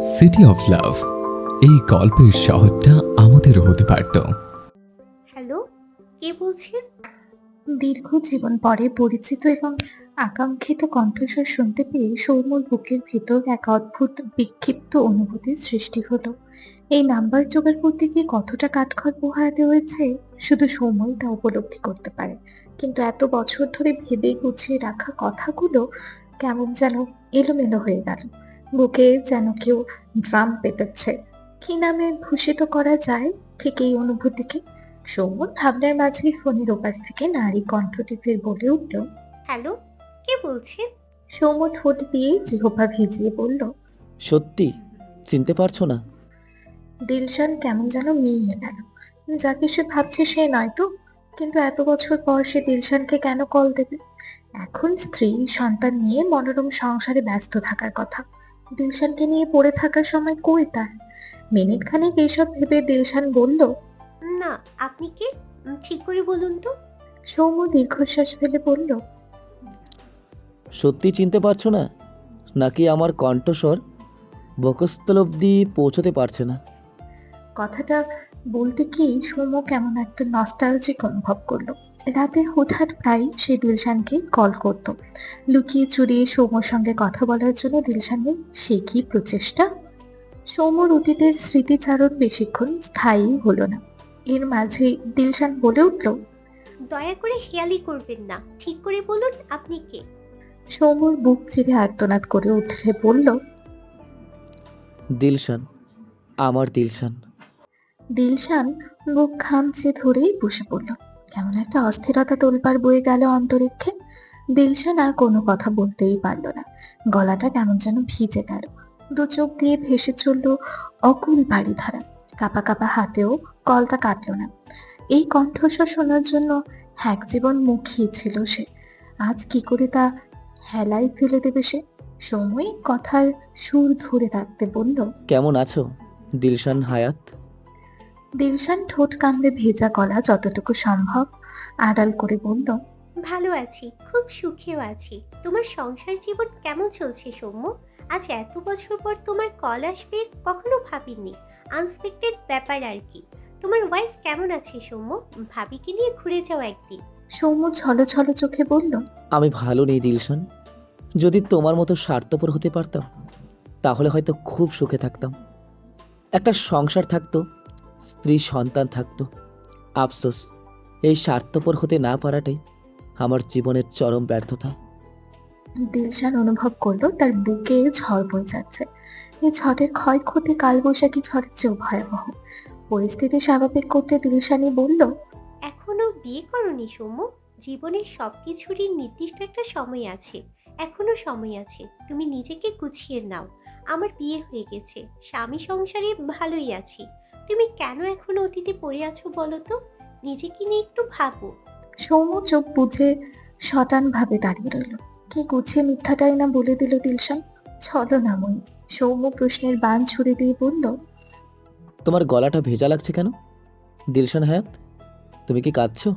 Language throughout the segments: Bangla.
সিটি অফ লাভ, এই গল্পের শহরটা আমাদেরও হতে পারত। হ্যালো, কে বলছেন? দীর্ঘ জীবন পরে পরিচিত এবং আকাঙ্ক্ষিত কণ্ঠস্বর শুনতে পেয়ে সৌম্যর বুকের ভেতর এক অদ্ভুত বিক্ষিপ্ত অনুভূতির সৃষ্টি হলো। এই নাম্বার জোগাড় করতে গিয়ে কতটা কাঠখড় পোহাতে হয়েছে শুধু সৌম্যই তা উপলব্ধি করতে পারে। কিন্তু এত বছর ধরে ভেবে গুছিয়ে রাখা কথাগুলো কেমন যেন এলোমেলো হয়ে গেল। বুকে যেন কেউ ড্রাম পেটাচ্ছে। কি নামে ভূষিত করা যায় ঠিক এই অনুভূতিকে? সৌম্য ভাবনার মাঝে ফোনের ওপাশ থেকে নারী কণ্ঠটি ফের বলে উঠল। হ্যালো, কে বলছেন? সৌম্য ঠোঁট দিয়ে জিহ্বা ভিজিয়ে বলল, সত্যি চিনতে পারছো না? দিলশান কেমন যেন মিলিয়ে গেল। যাকে সে ভাবছে সে নয় তো। কিন্তু এত বছর পর সে দিলশানকে কেন কল দেবে? এখন স্ত্রী সন্তান নিয়ে মনোরম সংসারে ব্যস্ত থাকার কথা। দিলশানকে নিয়ে পড়ে থাকার সময় কই তার? মিনিট খানেক এইসব ভেবে দিলশান বলল। না, আপনি কে? ঠিক করে বলুন তো। সৌম্য দীর্ঘশ্বাস ফেলে বলল, সত্যি চিনতে পারছো না? নাকি আমার কণ্ঠস্বর বক্ষস্থল অবধি পৌঁছতে পারছে না? কথাটা বলতে কি সৌম্য কেমন একটা নস্টালজিক অনুভব করলো। রাতে হুটহাট প্রায় সে দিলশানকে কল করত। লুকিয়ে চুরিয়ে সৌম্যর সঙ্গে কথা বলার জন্য দিলশানের সে কি প্রচেষ্টা! সৌম্যর অতীতের স্মৃতিচারণ বেশিক্ষণ স্থায়ী হলো না। এর মাঝে দিলশান বলে উঠল। দয়া করে হেয়ালি করবেন না, ঠিক করে বলুন আপনি কে। সৌম্যর বুক চিরে আর্তনাদ করে উঠে বলল, দিলশান, আমার দিলশান। দিলশান বুক খামচে ধরেই বসে পড়ল। কেমন একটা অস্থিরতা তোলপাড় বয়ে গেল অন্তরিক্ষে। দিলশান আর কোনো কথা বলতেই পারল না। গলাটা কেমন যেন ভিজে গেল। দু চোখ দিয়ে ভেসে চলল অকুল বাড়িধারা। কাঁপা কাঁপা হাতেও কলটা কাটল না। এই কণ্ঠস্বর শোনার জন্য এক জীবন মুখিয়ে ছিল সে। আজ কি করে তা হেলায় ফেলে দেবে সে? সময় কথার সুর ধরে রাখতে বলল। কেমন আছো দিলশান হায়াত? দিলশান ঠোঁট কামড়ে ভেজা গলা যতটুকু সম্ভব আড়াল করে বলল। ভালো আছি, খুব সুখেও আছি। তোমার সংসার জীবন কেমন চলছে সৌম্য? আজ এত বছর পর তোমার কল আসবে কখনো ভাবিনি। আনএক্সপেক্টেড ব্যাপার আর কি। তোমার ওয়াইফ কেমন আছে সৌম্য? ভাবিকে নিয়ে ঘুরে যাও একদিন। সৌম্য ছলো ছলো চোখে বলল। আমি ভালো নেই দিলশান। যদি তোমার মতো স্বার্থপর হতে পারতাম তাহলে হয়তো খুব সুখে থাকতাম। একটা সংসার থাকতো, স্ত্রী সন্তান থাকতো। আফসোস, এই স্বার্থপর হতে না পারাটাই আমার জীবনের চরম ব্যর্থতা। দিলশান অনুভব করলো তার বুকে ঝড় বয়ে যাচ্ছে। এই ঝড়ের ক্ষয়ক্ষতি কালবৈশাখী ঝড়ের চেয়েও ভয়াবহ। পরিস্থিতি স্বাভাবিক করতে দিলশানই বলল। এখনো বিয়ে করনি সৌম্য? জীবনের সবকিছুরই নির্দিষ্ট একটা সময় আছে। এখনো সময় আছে, তুমি নিজেকে গুছিয়ে নাও। আমার বিয়ে হয়ে গেছে, স্বামী সংসারে ভালোই আছি। তুমি কেন এখনো অতীতে পড়ে আছো বলো তো? নিজেকে নিয়ে একটু ভাবো। সৌম্য চোখ বুজে শটান ভাবে দাঁড়িয়ে রইল। কি গুছিয়ে মিথ্যাটাই না বলে দিল দিলশান। ছলনাময়ী। সৌম্য প্রশ্নের বাণ ছুড়ে দিয়ে বলল। তোমার গলাটা ভেজা লাগছে কেন দিলশান হায়াত? তুমি কি কাঁদছো?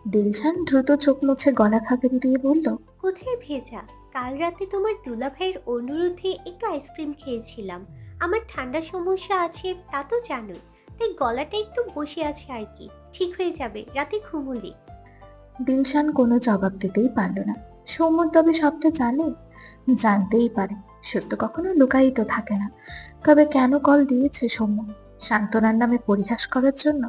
দিলশান দ্রুত চোখ মুছে গলা খাকারি দিয়ে বলল। কোথায় ভেজা? কাল রাতে তোমার দুলাভাইয়ের অনুরোধে একটু আইসক্রিম খেয়েছিলাম। আমার ঠান্ডা সমস্যা আছে তা তো জানোই, তাই গলাটা একটু বসে আছে আর কি। ঠিক হয়ে যাবে রাতে ঘুমুলে। দিলশান কোনো জবাব দিতেই পারল না। সৌম্য তবে সবটা জানে, জানতেই পারে। সত্য কখনো লুকায়িত থাকে না। তবে কেন কল দিয়েছে সৌম্য? সান্ত্বনার নামে পরিহাস করার জন্য?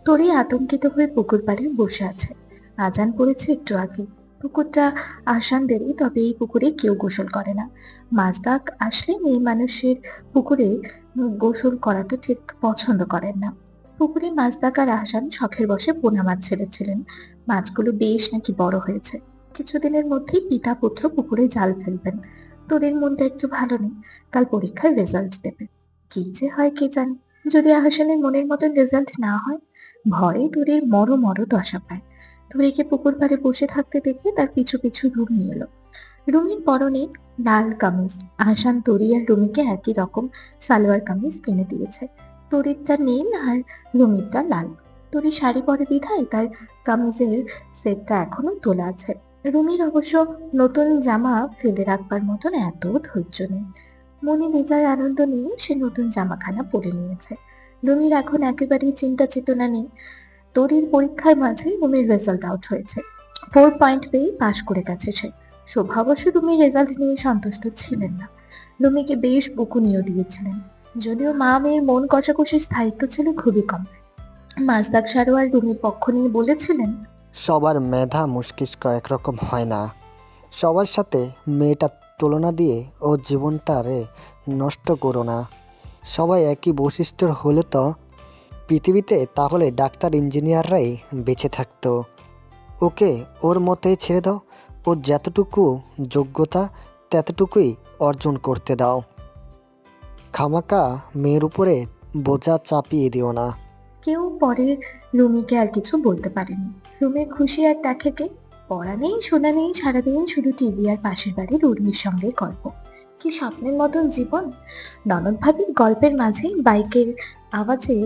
তোরই আতঙ্কিত হয়ে পুকুর পাড়ে বসে আছে। আজান পড়েছে একটু আগে। পুকুরটা আসানদেরই, তবে এই পুকুরে কেউ গোসল করে না। মাছদাক আসলে মেয়ে মানুষের পুকুরে গোসল করাটা ঠিক পছন্দ করেন না। পুকুরে মাছদাক আর আসান শখের বশে পোনা মাছ ছেড়েছিলেন। মাছগুলো বেশ নাকি বড় হয়েছে। কিছুদিনের মধ্যেই পিতা পুত্র পুকুরে জাল ফেলবেন। তোদের মনটা একটু ভালো নেই। কাল পরীক্ষার রেজাল্ট দেবে। কি যে হয় কে জানে। যদি আহাসানের মনের মতন রেজাল্ট না হয়, ভয়ে তোরের মরো দশা পায়। তোরেকে পুকুর পাড়ে বসে থাকতে দেখে তার পিছু পিছু রুমি এলো। রুমির পরনে লাল কামিজ। আহাসান তরি আর রুমিকে একই রকম সালোয়ার কামিজ কিনে দিয়েছে। তরিরটা নীল আর রুমিরটা লাল। তরি শাড়ি পরে বিধায় তার কামিজের সেটটা এখনো তোলা আছে। রুমির অবশ্য নতুন জামা ফেলে রাখবার মতন এত ধৈর্য নেই। মনে বেজায় আনন্দ নিয়ে সে নতুন জামাখানা পরে নিয়েছে। রুমির এখন একেবারেই চিন্তা চেতনা নেই। তরির পরীক্ষার মাঝে রুমির রেজাল্ট আউট হয়েছে। 4 পয়েন্ট পেয়ে পাশ করে গেছে সে। শোভা অবশ্য রুমির রেজাল্ট নিয়ে সন্তুষ্ট ছিলেন না। রুমিকে বেশ বকুনিও দিয়েছিলেন। যদিও মা মেয়ের মন কষাকষির স্থায়িত্ব ছিল খুবই কম। মাসদাক সারোয়ার রুমির পক্ষ নিয়ে বলেছিলেন, সবার মেধা মস্তিষ্ক একরকম হয় না। সবার সাথে মেয়েটার তুলনা দিয়ে ও জীবনটারে নষ্ট করো না। সবাই একই বৈশিষ্ট্যর হলে তো পৃথিবীতে তাহলে ডাক্তার ইঞ্জিনিয়াররাই বেঁচে থাকতো। ওকে ওর মতেই ছেড়ে দাও। ও যতটুকু যোগ্যতা ততটুকুই অর্জন করতে দাও। খামাকা মেয়ের উপরে বোঝা চাপিয়ে দিও না। কেউ পরে রুমিকে আর কিছু বলতে পারেনি। রুমে খুশি আর তাকে পড়া নেই, শোনা নেই, সারাদিন শুধু টিভি আর পাশের বাড়ির উর্মির সঙ্গে গল্প। কি স্বপ্নের মতন জীবন। ননদ ভাবির গল্পের মাঝে বাইকের আওয়াজে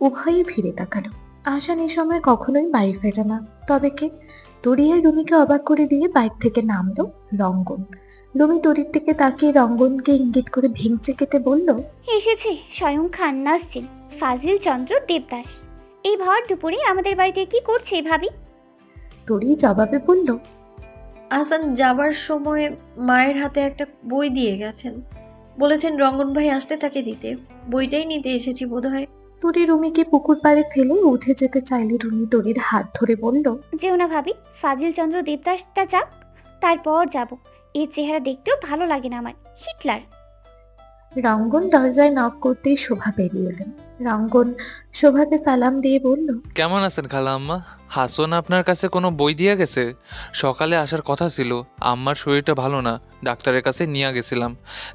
উভয়ে ফিরে তাকালো। আশান এ সময় কখনোই বাড়ি ফেরে না। তবে কে? তরি আর রুমিকে অবাক করে দিয়ে বাইক থেকে নামলো রঙ্গন। রুমি তরির দিকে তাকিয়ে রঙ্গনকে ইঙ্গিত করে ভেঙচি কেটে বলল, এসেছে স্বয়ং খান্না আসছেন, ফাজিল চন্দ্র দেবদাস। এই ভর দুপুরে আমাদের বাড়িতে কি করছে ভাবি? তরি জবাবে বলল, আহসান যাবার সময় মায়ের হাতে একটা বই দিয়ে গেছেন, বলেছেন রঙ্গন ভাই আসলে তাকে দিতে। বইটাই নিতে এসেছি বোধহয়। তরি রুমিকে পুকুর পাড়ে ফেলে উঠে যেতে চাইলে রুমি তরির হাত ধরে বলল, যেও না ভাবি, ফাজিল চন্দ্র দেবদাসটা যাক, তারপর যাব। এই চেহারা দেখতেও ভালো লাগে না আমার, হিটলার। রঙ্গন দরজায় নক করতেই শোভা বেরিয়ে এলেন। রঙ্গন শোভাকে সালাম দিয়ে বলল, কেমন আছেন খালা আম্মা? হাসন আপনার কাছে কোনো বই দিয়ে গেছে? সকালে আসার কথা ছিল, আম্মার শরীরটা ভালো না, ডাক্তারের কাছে নিয়ে গেছিলাম,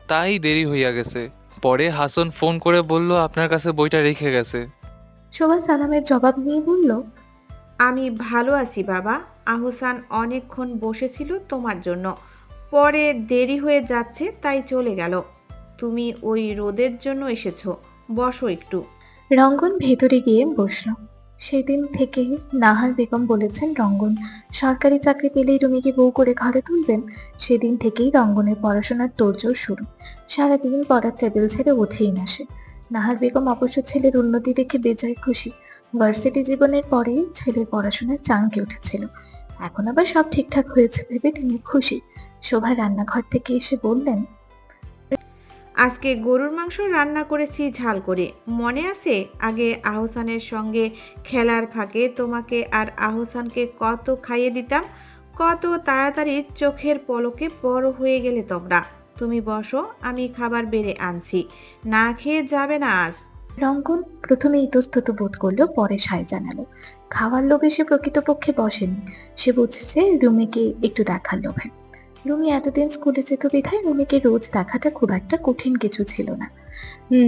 তাই দেরি হইয়া গেছে। পরে হাসন ফোন করে বলল আপনার কাছে বইটা রেখে গেছে। শোভা সালামের জবাব নিয়ে বলল, আমি ভালো আছি বাবা। আহসান অনেকক্ষণ বসেছিল তোমার জন্য, পরে দেরি হয়ে যাচ্ছে তাই চলে গেল। তুমি ওই রোদের জন্য এসেছো, বসো একটু। রঙ্গন ভেতরে গিয়ে বসল। সেদিন থেকে নাহার বেগম বলেছেন রঙ্গন সরকারি চাকরি পেলেই রুমিকে বউ করে ঘরে তুলবেন। সেদিন থেকেই রঙ্গনের পড়াশোনার তোড়জোড় শুরু। সারাদিন পড়ার টেবিল ছেড়ে উঠেই না সে। নাহার বেগম অবশ্য ছেলের উন্নতি দেখে বেজায় খুশি। ভার্সিটি জীবনের পরেই ছেলের পড়াশোনার চাঙ্কে উঠেছিল। এখন আবার সব ঠিকঠাক হয়েছে ভেবে তিনি খুশি। শোভা রান্নাঘর থেকে এসে বললেন, আজকে গরুর মাংস রান্না করেছি ঝাল করে, মনে আছে? আগে আহসানের সঙ্গে খেলার ফাঁকে তোমাকে আর আহসানকে কত খাইয়ে দিতাম। কত তাড়াতাড়ি চোখের পলকে বড় হয়ে গেলে তোমরা। তুমি বসো, আমি খাবার বেড়ে আনছি, না খেয়ে যাবে না আজ। রঙ্গন প্রথমে ইতস্তত বোধ করলো, পরে সায় জানালো। খাওয়ার লোভে সে প্রকৃতপক্ষে বসেনি। সে বুঝছে রুমিকে একটু দেখার লোভে। রুমি এতদিন স্কুলে যেত বিধায় রুমিকে রোজ দেখাটা খুব একটা কঠিন কিছু ছিল না।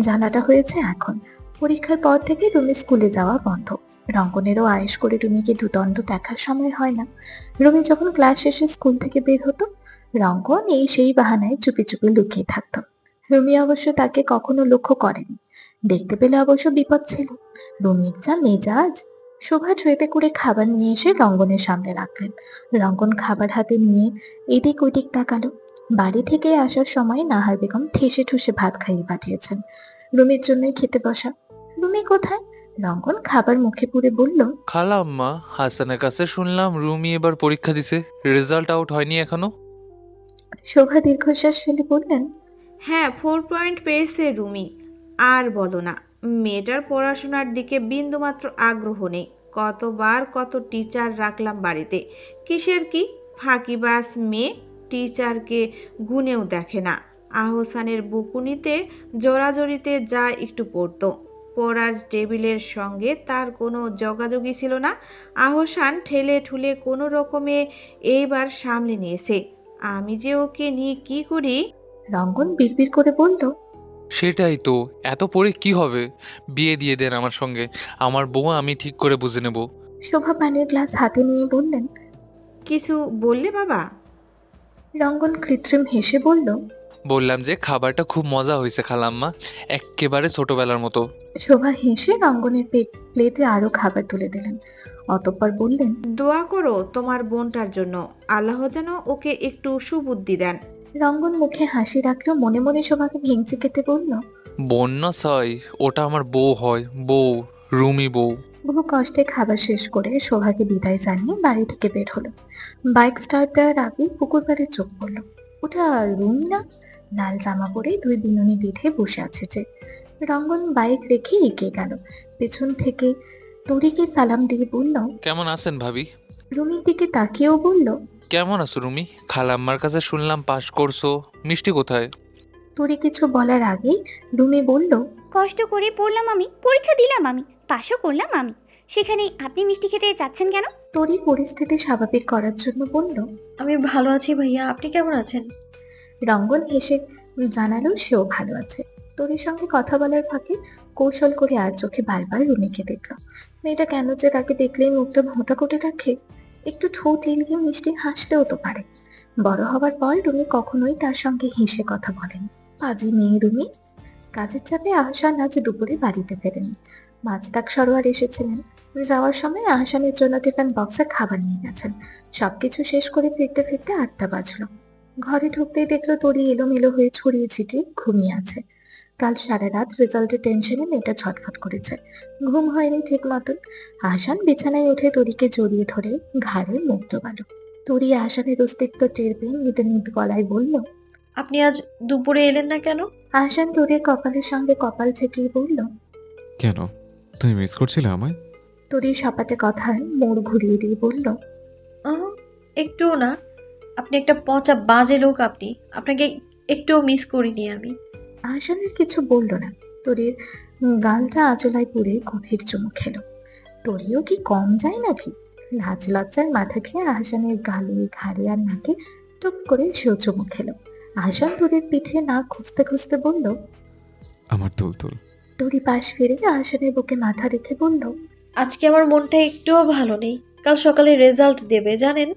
জ্বালাটা হয়েছে এখন। পরীক্ষার পর থেকে রুমি স্কুলে যাওয়া বন্ধ। রঙ্গনেরও আয়েশ করে রুমিকে দুদণ্ড দেখার সময় হয় না। রুমি যখন ক্লাস শেষে স্কুল থেকে বের হতো, রঙ্গন এই সেই বাহানায় চুপি চুপি লুকিয়ে থাকতো। রুমি অবশ্য তাকে কখনো লক্ষ্য করেনি। দেখতে পেলে অবশ্য বিপদ ছিল। রুমির যা মেজাজ! শোভা ট্রেতে করে খাবার নিয়ে এসে রঙ্গনের সামনে রাখলেন। রঙ্গন খাবার হাতে নিয়ে এদিক ওদিক তাকালো। বাড়ি থেকে আসার সময় নাহার বেগম ঠেসে ঠুসে ভাত খাইয়ে পাঠিয়েছেন। রুমির জন্যই খেতে বসা। রুমি কোথায়? রঙ্গন খাবার মুখে পুরে বলল, খালা আম্মা, হাসানের কাছে শুনলাম রুমি এবার পরীক্ষা দিছে, রেজাল্ট আউট হয়নি এখনো। শোভা দীর্ঘশ্বাস ফেলে বললেন, হ্যাঁ, 4 পয়েন্ট পেয়েছে রুমি। আর বলো না, মেয়েটার পড়াশোনার দিকে বিন্দুমাত্র আগ্রহ নেই। কতবার কত টিচার রাখলাম বাড়িতে, কিসের কি ফাঁকিবাজ মেয়ে, টিচারকে গুনেও দেখে না। আহসানের বকুনিতে জোরাজোরিতে যা একটু পড়তো, পড়ার টেবিলের সঙ্গে তার কোনো যোগাযোগই ছিল না। আহসান ঠেলে ঠুলে কোনো রকমে এইবার সামলে নিয়েছে। আমি যে ওকে নিয়ে কি করি। রঙ্গন বিড়বিড় করে বলল, সেটাই তো, এত পরে কি হবে? বিয়ে দিয়ে দেন আমার সঙ্গে, আমার বউ আমি ঠিক করে বুঝে নেব। শোভা পানির গ্লাস হাতে নিয়ে বললেন, কিছু বললে বাবা? রঙ্গন কৃত্রিম হেসে বলল, বললাম যে খাবারটা খুব মজা হয়েছে খালাম্মা, এক্কেবারে ছোটবেলার মতো। শোভা হেসে রঙ্গনের প্লেটে আরো খাবার তুলে দিলেন। অতঃপর বললেন, দোয়া করো তোমার বোনটার জন্য, আল্লাহ যেন ওকে একটু সুবুদ্ধি দেন। রঙ্গন মুখে হাসি রাখলেও মনে মনে শোভাকে ভেঙচি কেটে বলল, বন্য সাই, ওটা আমার বউ হয়, বউ, রুমি বউ। বহু কষ্টে খাবার শেষ করে শোভাকে বিদায় জানিয়ে বাড়ি থেকে বের হলো। বাইক স্টার্ট দেওয়ার আগে পুকুর পাড়ে চোখ পড়লো। ওটা রুমি না? লাল জামা পরে দুই বিনুনি বেঁধে বসে আছে যে। রঙ্গন বাইক রেখে এগিয়ে গেল। পেছন থেকে তরিকে সালাম দিয়ে বলল, কেমন আছেন ভাবি? রুমির দিকে তাকিয়েও বলল, কেমন আছো রুমি? খালাম্মার কাছে শুনলাম পাশ করছো, মিষ্টি কোথায়? তরি কিছু বলার আগেই রুমি বলল, কষ্ট করে পড়লাম আমি, পরীক্ষা দিলাম আমি, পাশও করলাম আমি, সেখানে আপনি মিষ্টি খেতে চাচ্ছেন কেন? তরি পরিস্থিতি স্বাভাবিক করার জন্য বলল। আমি ভালো আছি ভাইয়া, আপনি কেমন আছেন? রঙ্গন হেসে জানালো সেও ভালো আছে। তরির সঙ্গে কথা বলার ফাঁকে কৌশল করে আর চোখে বারবার রুমিকে দেখল। মেয়েটা কেন যে তাকে দেখলেই মুখটা ভোঁতা করে রাখে? একটু ঠোঁট এলিয়ে মিষ্টি হাসলেও তো পারে। বড় হবার পর রুমি কখনোই তার সঙ্গে হেসে কথা বলেনি। পাজি মেয়ে রুমি। কাজের চাপে আহসান আজ দুপুরে বাড়িতে ফেরেনি। মাছদাক সরোয়ার এসেছিলেন। যাওয়ার সময় আহসানের জন্য টিফিন বক্সে খাবার নিয়ে গেছেন। সবকিছু শেষ করে ফিরতে ফিরতে 8টা বাজলো। ঘরে ঢুকতেই দেখলো তরি এলোমেলো হয়ে ছড়িয়ে ছিটিয়ে ঘুমিয়ে আছে। কাল সারা রাত রেজাল্টের টেনশনে মেয়েটা ছটফট করেছে। ঘুম হয়নি ঠিক মতন। আহসান বিছানায় উঠে তরিকে জড়িয়ে ধরে ঘাড়ে মুখ ডোবালো। তরি আহসানের অস্তিত্ব টের পেয়ে নিতে নিত গলায় বলল, আপনি আজ দুপুরে এলেন না কেন? আহসান তরির কপালের সঙ্গে কপাল ঠেকিয়ে বলল, কেন, তুমি মিস করছিলে আমায়? তরির সপাটে কথায় মোড় ঘুরিয়ে দিয়ে বলল, আহ, একটুও না। আপনি একটা পচা বাজে লোক, আপনি, আপনাকে একটুও মিস করিনি আমি। আহসানের কিছু বলল না। তরির গালটা আঁচলায় পুড়ে গভীর চুমু খেলো। তরিও কি কম যায় নাকি? লাজ লজ্জার মাথা খেয়ে আহসানের গালে ঘাড়ে আর নাকে টুপ করে সেও চুমু খেলো। আহসান তরির পিঠে না খুঁজতে খুঁজতে বলল, আমার তুলতুল। তরি পাশ ফিরে আহসানের বুকে মাথা রেখে বলল, আজকে আমার মনটা একটুও ভালো নেই। কাল সকালে রেজাল্ট দেবে জানেন।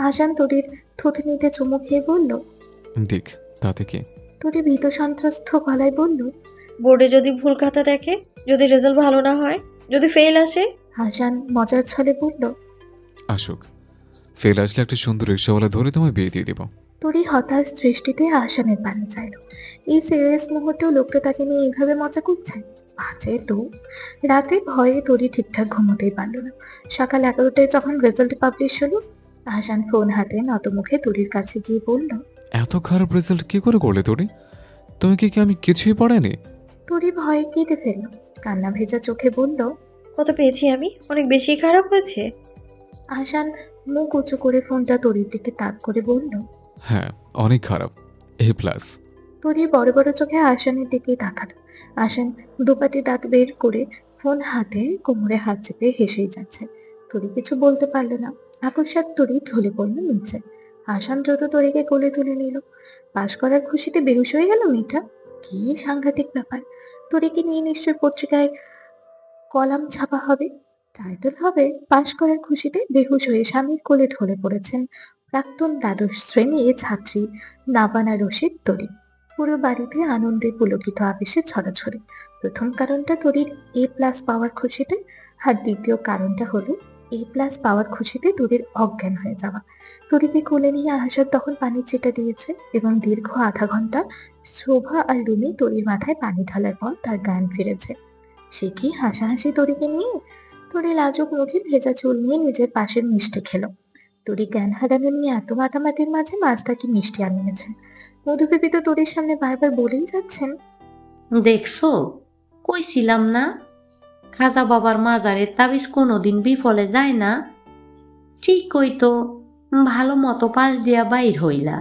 আহসান তরির থুতনিতে চুমু খেয়ে বলল। দেখ, তাতে কি? তরি ভীত সন্ত্রস্ত গলায় বলল, বোর্ডে যদি ভুল খাতা দেখে, যদি রেজাল্ট ভালো না হয়, যদি ফেল আসে। আহসান মজার ছলে বলল, আসুক, ফেল আসলে একটা সুন্দর রিক্সাওয়ালা ধরে তোমায় বিয়ে দিয়ে দেব। তরি হতাশ দৃষ্টিতে আহসানের পানে চাইল। এই সিরিয়াস মুহূর্তেও লোকটা তাকে নিয়ে এইভাবে মজা করছে। বাজে লোক। রাতে ভয়ে তরি ঠিকঠাক ঘুমোতেই পারল না। সকাল 11টায় যখন রেজাল্ট পাবলিশ হলো, আহসান ফোন হাতে নত মুখে তরির কাছে গিয়ে বলল, এত খারাপ রেজাল্ট কি করে করলে তোরে? তুমি কি আমি কিছুই পড়াইনি? তরি ভয়ে কেঁদে ফেলল। কান্না ভেজা চোখে বলল, কত পেয়েছি আমি? অনেক বেশি খারাপ হয়েছে। আহসান মুখ উঁচু করে ফোনটা তরির দিকে তাক করে বলল। হ্যাঁ, অনেক খারাপ, A+। তরি বড় বড় চোখে আহসানের দিকেই তাকালো। আহসান দুপাটি দাঁত বের করে ফোন হাতে কোমরে হাত চেপে হেসেই যাচ্ছে। তরি কিছু বলতে পারলো না। আকস্মাৎ তরি ঢলে পড়ল নিচে। আহসান দ্রুত তরিকে কোলে তুলে নিল। পাশ করার খুশিতে বেহুশ হয়ে গেল মেয়েটা। কি সাংঘাতিক ব্যাপার! তরিকে নিয়ে নিশ্চয় পত্রিকায় কলাম ছাপা হবে। টাইটেল হবে, পাশ করার খুশিতে বেহুশ হয়ে স্বামীর কোলে ঢলে পড়েছেন প্রাক্তন দ্বাদশ শ্রেণীর ছাত্রী নাবানা রশিদ তরি। পুরো বাড়িতে আনন্দে পুলকিত আবেশে ছড়াছড়ি। প্রথম কারণটা তরির A+ পাওয়ার খুশিতে, আর দ্বিতীয় কারণটা হলো A+ পাওয়ার খুশিতে তরির অজ্ঞান হয়ে যাওয়া। তরিকে কোলে নিয়ে আহসান তখন পানির ছিটা দিয়েছে এবং দীর্ঘ আধা ঘন্টা শোভা আর রুমি তরির মাথায় পানি ঢালার পর তার জ্ঞান ফিরেছে। সে কি হাসাহাসি তরিকে নিয়ে! তরি লাজুক মুখে ভেজা চুল নিয়ে নিজের পাশের মিষ্টি খেলো। তরি জ্ঞান হারানো নিয়ে এত মাতামাতির মাঝে মাছটাকে মিষ্টি আনিয়েছেন। মধুবেবী তো তরির সামনে বারবার বলেই যাচ্ছেন, দেখছো, কইছিলাম না খাজা বাবার মাজারের তাবিজ কোনোদিন বিফলে যায় না। ঠিক কইতো, ভালো মতো পাশ দিয়া বাইর হইলা।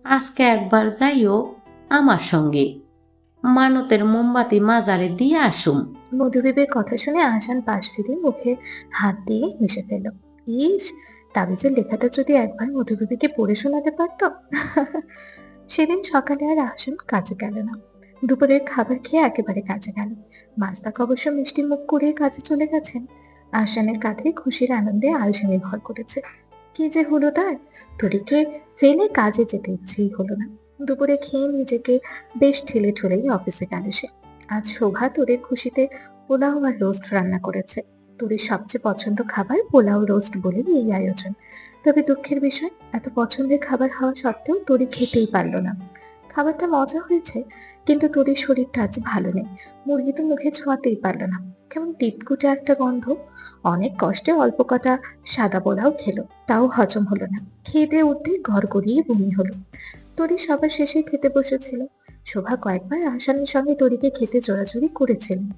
আজকে একবার যাইও আমার সঙ্গে, মানতের মোমবাতি মাজারে দিয়ে আসুম। মধুবেবের কথা শুনে আহসান পাশ ফিরে মুখে হাত দিয়ে হেসে ফেল। ইস, তাবিজের লেখাটা যদি একবার মধুবেবীকে পড়ে শোনাতে পারত। সেদিন সকালে আর আহসান কাজে গেল না। দুপুরের খাবার খেয়ে একেবারে কাজে গেল। মাস্তাক অবশ্য মিষ্টি মুখ করে কাজে চলে গেছেন। আহসানের কাঁধে খুশির আনন্দে আলসেমি ভর করেছে। কি যে হলো তার! তরিকে ফেলে কাজে যেতে ইচ্ছেই হলো না। দুপুরে খেয়ে নিজেকে বেশ ঠেলে ঠেলেই অফিসে গেল সে। আজ শোভা তরির খুশিতে পোলাও আর রোস্ট রান্না করেছে। তোরির সবচেয়ে পছন্দ খাবার পোলাও রোস্ট বলে এই আয়োজন। তবে দুঃখের বিষয়, এত পছন্দের খাবার হওয়া সত্ত্বেও তোরি খেতেই পারলো না। খাবারটা মজা হয়েছে, কিন্তু তোরির শরীরটা আজ ভালো নেই। মুরগি তো মুখে ছোঁয়াতেই পারলো না, কেমন তিতকুটে একটা গন্ধ। অনেক কষ্টে অল্প কটা সাদা পোলাও খেলো, তাও হজম হলো না। খেয়ে দিয়ে উঠতেই ঘর গড়িয়ে বমি হলো। তরি সবার শেষে খেতে বসেছিল। শোভা কয়েকবার আসানের সঙ্গে তরিকে খেতে জোরাজুরি করেছিলেন।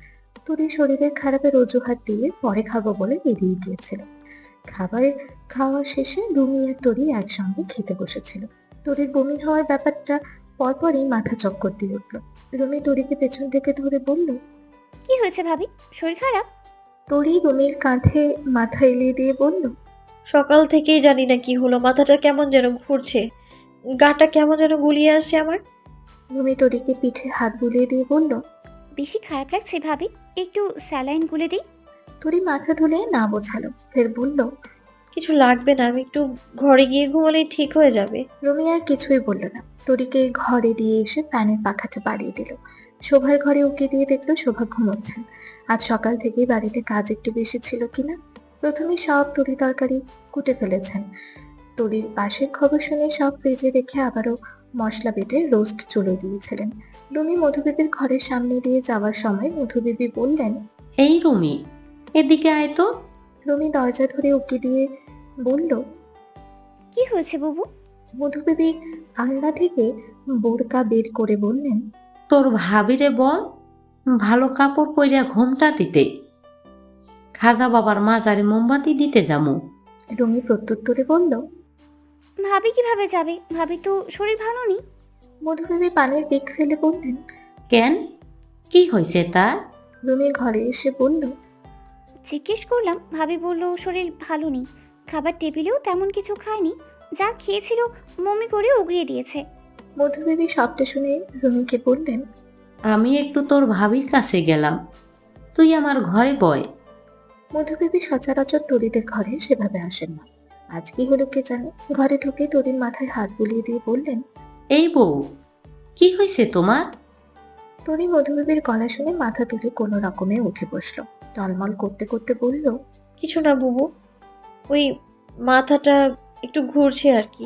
তরি শরীরের খারাপের অজুহাত দিয়ে পরে খাবো বলে এড়িয়ে গিয়েছিল। খাবার খাওয়া শেষে রুমি আর তরি একসঙ্গে খেতে বসেছিল। তরির বমি হওয়ার ব্যাপারটা পরপরই মাথা চক্কর দিয়ে উঠল। রুমি তরিকে পেছন থেকে ধরে বলল, কি হয়েছে ভাবি, শরীর খারাপ? তরি রুমির কাঁধে মাথা এলিয়ে দিয়ে বলল, সকাল থেকেই জানি না কি হলো, মাথাটা কেমন যেন ঘুরছে, গাটা কেমন যেন গুলিয়ে আসছে আমার। রুমি তরিকে পিঠে হাত বুলিয়ে দিয়ে বলল, বেশি খারাপ লাগছে ভাবি, একটু স্যালাইন গুলে দিই। তরি মাথা তুলে না বোঝালো, ফের বলল, কিছু লাগবে না, আমি একটু ঘরে গিয়ে ঘুমালেই ঠিক হয়ে যাবে। রুমি আর কিছুই বলল না। তরিকে ঘরে দিয়ে এসে ফ্যানের পাখাটা বাড়িয়ে দিল। শোভার ঘরে উকি দিয়ে দেখলো শোভা ঘুমোচ্ছেন। আজ সকাল থেকেই বাড়িতে কাজ একটু বেশি ছিল কিনা। প্রথমে সব তরি তরকারি কুটে ফেলেছেন। তরির পাশের খবর শুনে সব ফ্রিজে রেখে আবারও মশলা বেটে রোস্ট চলে দিয়েছিলেন। রুমি মধুবিবির ঘরের সামনে দিয়ে যাওয়ার সময় মধুবিবি বললেন, এই রুমি, এদিকে আয় তো। রুমি দরজা ধরে উকি দিয়ে বলল, কি হয়েছে বুবু? মধুবিবি আলনা থেকে বোরকা বের করে বললেন, তোর ভাবিরে বল ভালো কাপড় পইরা ঘুমটা দিতে, খাজা বাবার মাজারে মোমবাতি দিতে যামু। রুমি প্রত্যুত্তরে বলল, ভাবি কিভাবে যাবে, ভাবি তো শরীর ভালো নেই। মধুবিবি পানির বেগ ফেলে বললেন। কেন, কি হয়েছে তার? রুমি ঘরে এসে বলল, জিজ্ঞেস করলাম, ভাবি বলল শরীর ভালো নেই, খাবার টেবিলেও তেমন কিছু খায়নি, যা খেয়েছিল মমি করে উগড়িয়ে দিয়েছে। মধুবিবি সবটা শুনে রুমিকে বললেন, আমি একটু তোর ভাবির কাছে গেলাম, তুই আমার ঘরে বয়। মধুবিবি সচরাচর তরিদের ঘরে সেভাবে আসেন না। আজ কি হলো কে জানে। ঘরে ঢুকে তরির মাথায় হাত বুলিয়ে দিয়ে বললেন, এই বউ, কি হয়েছে তোমার? তরি মধুবিবির গলা শুনে মাথা তুলে কোনো রকমে উঠে বসলো। টলমল করতে করতে বলল, কিছু না বুবু, ওই মাথাটা একটু ঘুরছে আর কি।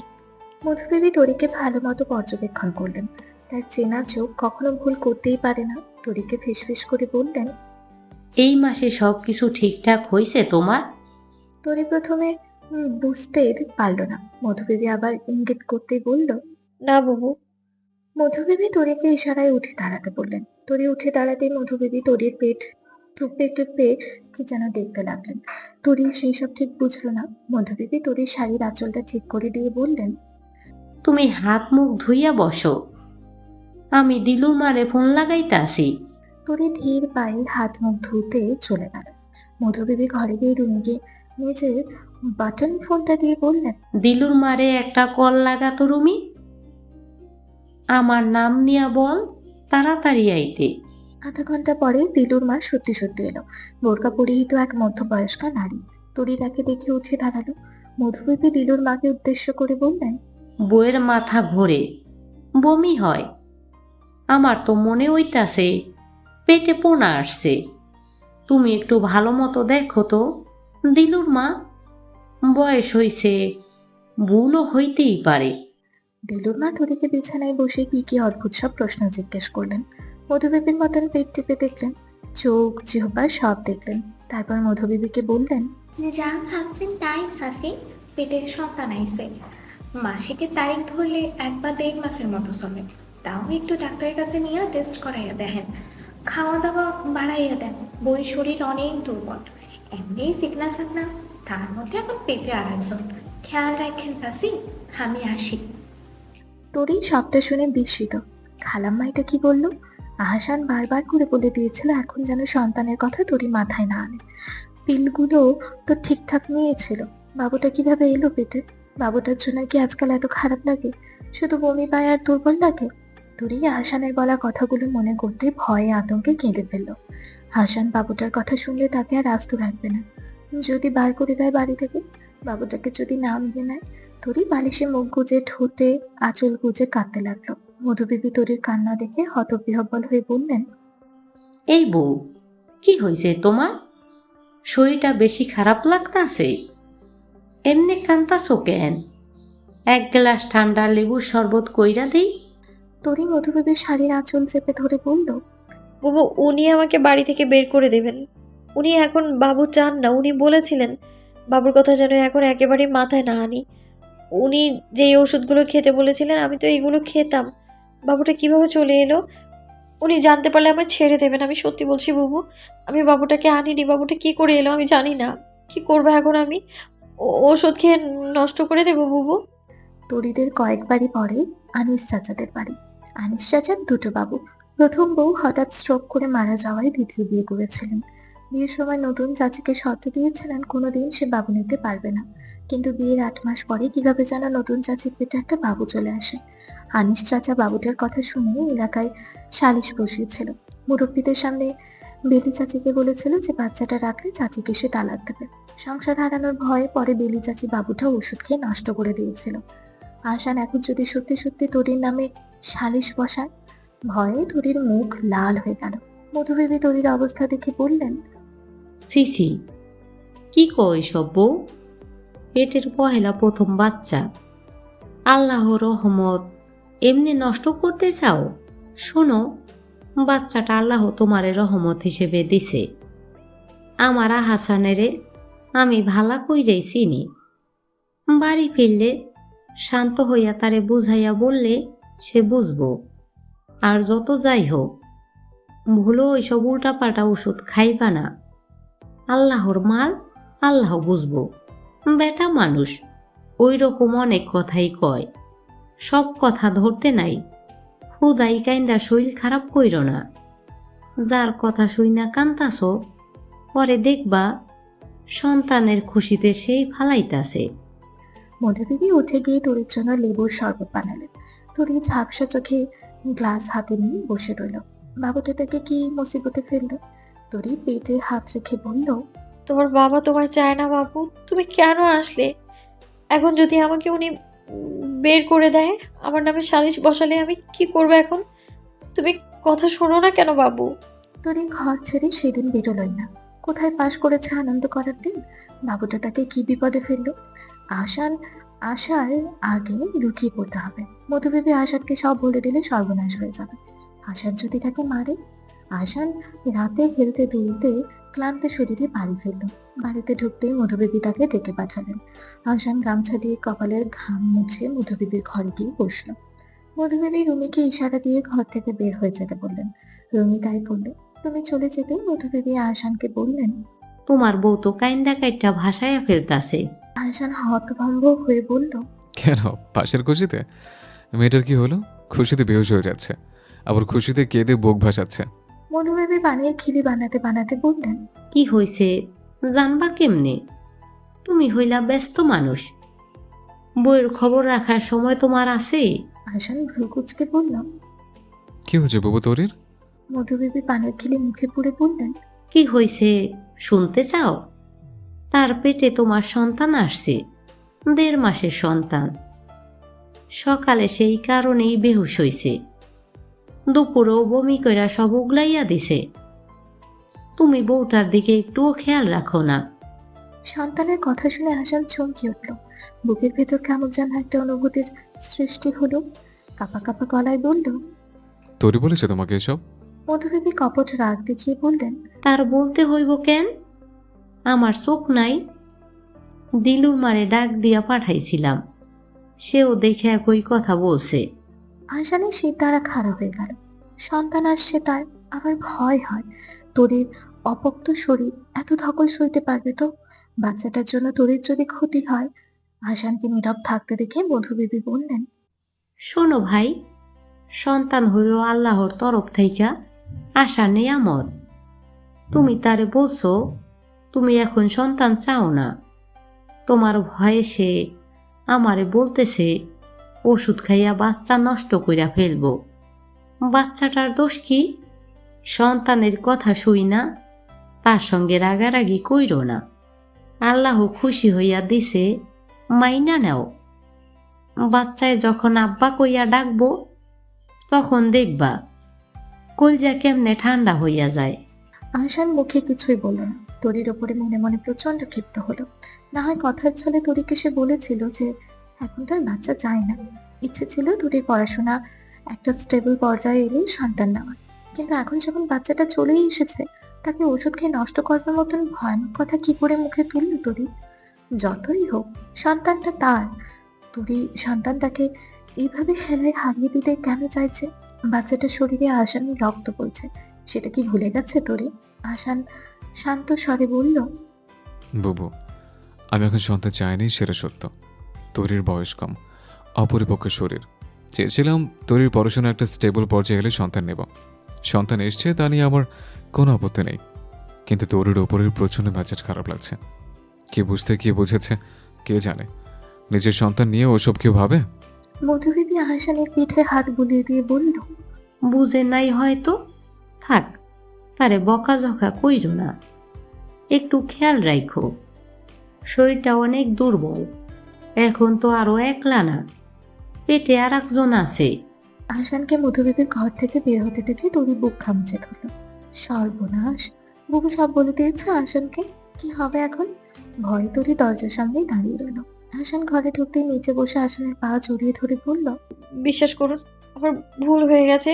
মধুবিবি তরিকে ভালো মতো পর্যবেক্ষণ করলেন। তার চেনা চোখ কখনো ভুল করতেই পারে না। তরিকে ফিসফিস করে বললেন, এই মাসে সব কিছু ঠিকঠাক হয়েছে তোমার? তরি প্রথমে বুঝতে পারল না। মধুবিবি আবার ইঙ্গিত করতেই বলল, না বুবু। মধুবিবি তরিকে ইশারায় উঠে দাঁড়াতে বললেন। তরি উঠে দাঁড়াতেই মধুবিবি তরির পেট টুপে টুপে কি যেন দেখতে লাগলেন। তরি সেই সব ঠিক বুঝলো না। মধুবিবি তরির শাড়ির আঁচলটা ঠিক করে দিয়ে বললেন, তুমি হাত মুখ ধুইয়া বসো, আমি দিলুর মারে ফোন লাগাইতে আসি। তরি ধীর পায়ে হাত মুখ ধুতে চলে গেল। মধুবিবি ঘরে গিয়ে রুমিকে নিজের বাটন ফোনটা দিয়ে বললেন, দিলুর মারে একটা কল লাগাতো রুমি, আমার নাম নিয়া বল তাড়াতাড়ি আইতে। আধা ঘন্টা পরে দিলুর মা সত্যি সত্যি এলো। বোরকা পরিহিত এক মধ্যবয়স্কা নারী। তরি তাকে দেখে উঠে দাঁড়ালো। মধুবিবি দিলুর মাকে উদ্দেশ্য করে বললেন, বউয়ের মাথা ঘোরে, বমি হয়, আমার তো মনে হইতাছে পেটে পোনা আসছে, তুমি একটু ভালো মতো দেখো তো দিলুর মা, বয়স হইছে, ভুলও হইতেই পারে। দিলুর মা তরিকে বিছানায় বসে কি কি অদ্ভুত সব প্রশ্ন জিজ্ঞেস করলেন। মধুবিবির মতন পেট টিপে দেখলেন, চোখ জিহ্বা সব দেখলেন। তারপর মধুবিবিকে বললেন, যা ভাবছেন তাই চাষি, পেটের সন্তান আইছে। মাসিকের তারিখ ধরলে 1 বা 1.5 মাসের মতো চলে। তাও একটু ডাক্তারের কাছে নিয়ে টেস্ট করাইয়া দেখেন, খাওয়া দাওয়া বাড়াইয়া দেন। বই শরীর অনেক দুর্বল, এমনি সিকনা সাকনা, তার মধ্যে এখন পেটে আরেকজন। খেয়াল রাখেন চাষি, আমি আসি। তরি সবটা শুনে বিস্মিত। খালাম্মা এটা কি বললো? আহাসান বারবার করে বলে দিয়েছিল এখন যেন সন্তানের কথা তরি মাথায় না আনে। পিলগুলো তো ঠিকঠাক নিয়েছিল। বাবুটা কিভাবে এলো পেটে? বাবুটার জন্য কি আজকাল এত খারাপ লাগে? শুধু বমি পায় আর দুর্বল লাগে? তরি আহাসানের বলা কথাগুলো মনে করতে ভয়ে আতঙ্কে কেঁদে ফেলল। হাসান বাবুটার কথা শুনলে তাকে আর আস্ত রাখবে না। যদি বার করে দেয় বাড়ি থেকে, বাবুটাকে যদি না মেনে নেয়। তরি বালিশে মুখ গুজে ঠোঁটে আঁচল গুজে কাঁদতে লাগলো। মধুবিবি তরির কান্না দেখে হতবিহ্বল হয়ে বললেন, এই বউ, কি হয়েছে তোমার? শরীরটা বেশি খারাপ লাগতাছে? এমনি কান্তাছো কেন? এক গ্লাস ঠান্ডা লেবুর শরবত কইরা দেই? তরি মধুবেবীর শাড়ির আঁচল চেপে ধরে বলল, বুবু, উনি আমাকে বাড়ি থেকে বের করে দেবেন। উনি এখন বাবু চান না। উনি বলেছিলেন বাবুর কথা যেন এখন একেবারে মাথায় না আনি। উনি যেই ওষুধগুলো খেতে বলেছিলেন আমি তো এইগুলো খেতাম। বাবুটা কিভাবে চলে এলো? উনি জানতে পারলে আমায় ছেড়ে দেবেন। আমি সত্যি বলছি বুবু, আমি বাবুটাকে আনিনি। বাবুটা কি করে এলো আমি জানি না। কি করবো এখন আমি? ওষুধ খেয়ে নষ্ট করে দেবো বুবু? তরিদের কয়েকবারই পরে আনিস চাচাদের বাড়ি। আনিস চাচার দুটো বাবু। প্রথম বউ হঠাৎ স্ট্রোক করে মারা যাওয়ায় দ্বিতীয় বিয়ে করেছিলেন। বিয়ের সময় নতুন চাচিকে শর্ত দিয়েছিলেন কোনোদিন সে বাবু নিতে পারবে না, কিন্তু বিয়ের 8 মাস পরে কিভাবে যেন নতুন চাচির পেটে একটা বাবু চলে আসে। আনিস চাচা বাবুটার কথা শুনে এলাকায় সালিশ বসিয়েছিল। মুরব্বীদের সামনে বেলি চাচিকে বলেছিল যে বাচ্চাটা রাখলে চাচিকে সে তালাক দেবে। সংসার হারানোর ভয়ে পরে বেলি চাচি বাবুটা ওষুধ খেয়ে নষ্ট করে দিয়েছিল। আশান এখন যদি সত্যি সত্যি তরির নামে সালিশ বসায়, ভয়ে তরির মুখ লাল হয়ে গেল। মধুবেবী তরির অবস্থা দেখে বললেন, সিসি, কি কই সব বউ? পেটের পহেলা প্রথম বাচ্চা, আল্লাহর রহমত এমনি নষ্ট করতে চাও? শোনো, বাচ্চাটা আল্লাহ তোমারে রহমত হিসেবে দিছে। আমার হাসানেরে আমি ভালা কইরাই চিনি। বাড়ি ফিরলে শান্ত হইয়া তারে বুঝাইয়া বললে সে বুঝবো। আর যত যাই হোক, ভুলো ওইসব উল্টাপাল্টা ওষুধ খাইবা না। আল্লাহর মাল আল্লাহ বুঝবো। বেটা মানুষ ওই রকম অনেক কথাই কয়, সব কথা ধরতে নাই। হুদাই কাইন্দা শরীর খারাপ কইর না। যার কথা শুই না কান্তাছ, পরে দেখবা সন্তানের খুশিতে সেই ফালাইতাছে। মধুবেবী উঠে গিয়ে তরির জন্য লেবুর শরবত বানালেন। তরি ঝাপসা চোখে গ্লাস হাতে নিয়ে বসে রইল। বাবুটা তাকে কি মুসিবতে ফেললো? তরি পেটে হাত রেখে বলল, তোমার বাবা তোমায় চায় না বাবু। তুমি কেন আসলে? এখন যদি আমাকে উনি বের করে দেয়, আমার নামে সালিশ বসালে আমি কি করবো এখন? তুমি কথা শোনো না কেন বাবু? তরি ঘর ছেড়ে সেদিন বেরোলই না। কোথায় পাশ করেছে আনন্দ করার দিন, বাবুটা তাকে কি বিপদে ফেললো? আশার আগে লুকিয়ে পড়তে হবে। মধুবেবী আশানকে সব বলে দিলে সর্বনাশ হয়ে যাবে। আশান যদি তাকে মারে। আশান রাতে হেলতে দুলতে ক্লান্ত শরীরে বাড়ি ফিরল। বাড়িতে ঢুকতেই মধুবেবী তাকে ডেকে পাঠালেন। আশান গামছা দিয়ে কপালের ঘাম মুছে মধুবেবীর ঘরে গিয়ে বসল। মধুবেবী রুমিকে ইশারা দিয়ে ঘর থেকে বের হয়ে যেতে বললেন। রুমি তাই করল। রুমি চলে যেতেই মধুবেবী আশানকে বললেন, তোমার বউ তো কাইন্দা কাইটা ভাসাইয়া ফেলতাছে। আশান হতভম্ব হয়ে বলল, কেন, পাশের খুশিতে? মেয়েটার কি হলো? খুশিতে বেহুশ হয়ে যাচ্ছে, আবার খুশিতে কেঁদে বুক ভাসাচ্ছে। মধুবেবী পানির খিলি বানাতে বানাতে বললেন, কি হইছে জানবা কেমনে? তুমি হইলা ব্যস্ত মানুষ, বইয়ের খবর রাখার সময় তোমার আছে? আশান ভ্রুকুচকে বলল। কি হয়েছে বাবু তরির? মধুবেবী পানির খিলি মুখে পুরে বললেন, কি হইছে শুনতে চাও? তার পেটে তোমার সন্তান আসছে, 1.5 মাসের সন্তান। সকালে সেই কারণেই বেহুশ হইছে, দুপুরেও বমি কইরা সব উগলাইয়া দিছে। তুমি বউটার দিকে একটুও খেয়াল রাখো না। সন্তানের কথা শুনে আশান চমকে উঠল। বুকের ভেতর কেমন যেন একটা অনুভূতির সৃষ্টি হলো। কাঁপা কাঁপা গলায় বলল, তরি বলেছে তোমাকে এসব? মধুবেবী কপট রাগ দেখিয়ে বললেন, তার বলতে হইব কেন? আমার চোখ নাই? দিলুর মারে ডাক দিয়া পাঠাইছিলাম, সেও দেখে একই কথা বলছে। আশানের শীত দ্বারা খারাপ হয়ে গেল। সন্তান আসছে তার, আবার ভয় হয়। তরির অপোক্ত শরীর এত ধকল সইতে পারবে তো? বাচ্চাটার জন্য তরির যদি ক্ষতি হয়। আশানকে নীরব থাকতে দেখে মধুবেবী বললেন, শোনো ভাই, সন্তান হইল আল্লাহর তরফ থেকে আশা নিয়ামত। তুমি তারে বলছো তুমি এখন সন্তান চাও না। তোমার ভয়ে সে আমারে বলতেছে ওষুধ খাইয়া বাচ্চা নষ্ট কইরা ফেলবো। বাচ্চাটার দোষ কি? সন্তানের কথা শুই না, তার সঙ্গে রাগারাগি কইরো না। আল্লাহ খুশি হইয়া দিছে, মাইনা নেও। বাচ্চায় যখন আব্বা কইয়া ডাকবো, তখন দেখবা কলজা কেমনে ঠান্ডা হইয়া যায়। আশান মুখে কিছুই বলল না। তরির ওপরে মনে মনে প্রচন্ড ক্ষিপ্ত হলো। না হয় কথার ছলে তরিকে সে বলেছিল যে এখন তার বাচ্চা চায় না, ইচ্ছে ছিল তরির পড়াশোনা একটা স্টেবল পর্যায়ে এলে সন্তান নেওয়ার। কিন্তু এখন যখন বাচ্চাটা চলেই এসেছে, তাকে ওষুধ খেয়ে নষ্ট করবার মতন ভয়ানক কথা কি করে মুখে তুললো তরি? যতই হোক সন্তানটা তার। তরি সন্তানটাকে এইভাবে হেলায় হারিয়ে দিতে কেন চাইছে? বাচ্চাটার শরীরে আসানের রক্ত বলছে, সেটা কি ভুলে গেছে তরি? আসান শান্ত স্বরে বলল, বুবু, আমি এখন সন্তান চাইনি, সেটা সত্য। তরির বয়স কম, অপরিপক্ক শরীর। চেয়েছিলাম তরির পড়াশোনা একটা স্টেবল পর্যায়ে এলে সন্তান নেব। সন্তান এসছে, তা নিয়ে আমার কোনো আপত্তি নেই। কিন্তু তরির ওপরের প্রচণ্ড মেজাজ খারাপ লাগছে। কে বুঝতে কে বুঝেছে কে জানে। নিজের সন্তান নিয়ে ওসব কেউ ভাবে? মধুবিবি আহসানের পিঠে হাত বুলিয়ে দিয়ে বলল, বুঝে নাই হয়তো, থাক, তারে বকাঝকা কইরো না, একটু খেয়াল রাখো। শরীরটা অনেক দুর্বল, এখন তো আরো একলা না, পেটে আর একজন আছে। আহসানকে মধুবিবির ঘর থেকে বের হতে দেখে তরি বুক খামচে ধরল। সর্বনাশ, বুবু সব বলে দিয়েছে আহসানকে, কি হবে এখন? ভয়ে তরি দরজার সামনেই দাঁড়িয়ে রইল। আহসান ঘরে ঢুকতেই নিচে বসে আহসানের পা জড়িয়ে ধরে বলল, বিশ্বাস করুন, আমার ভুল হয়ে গেছে।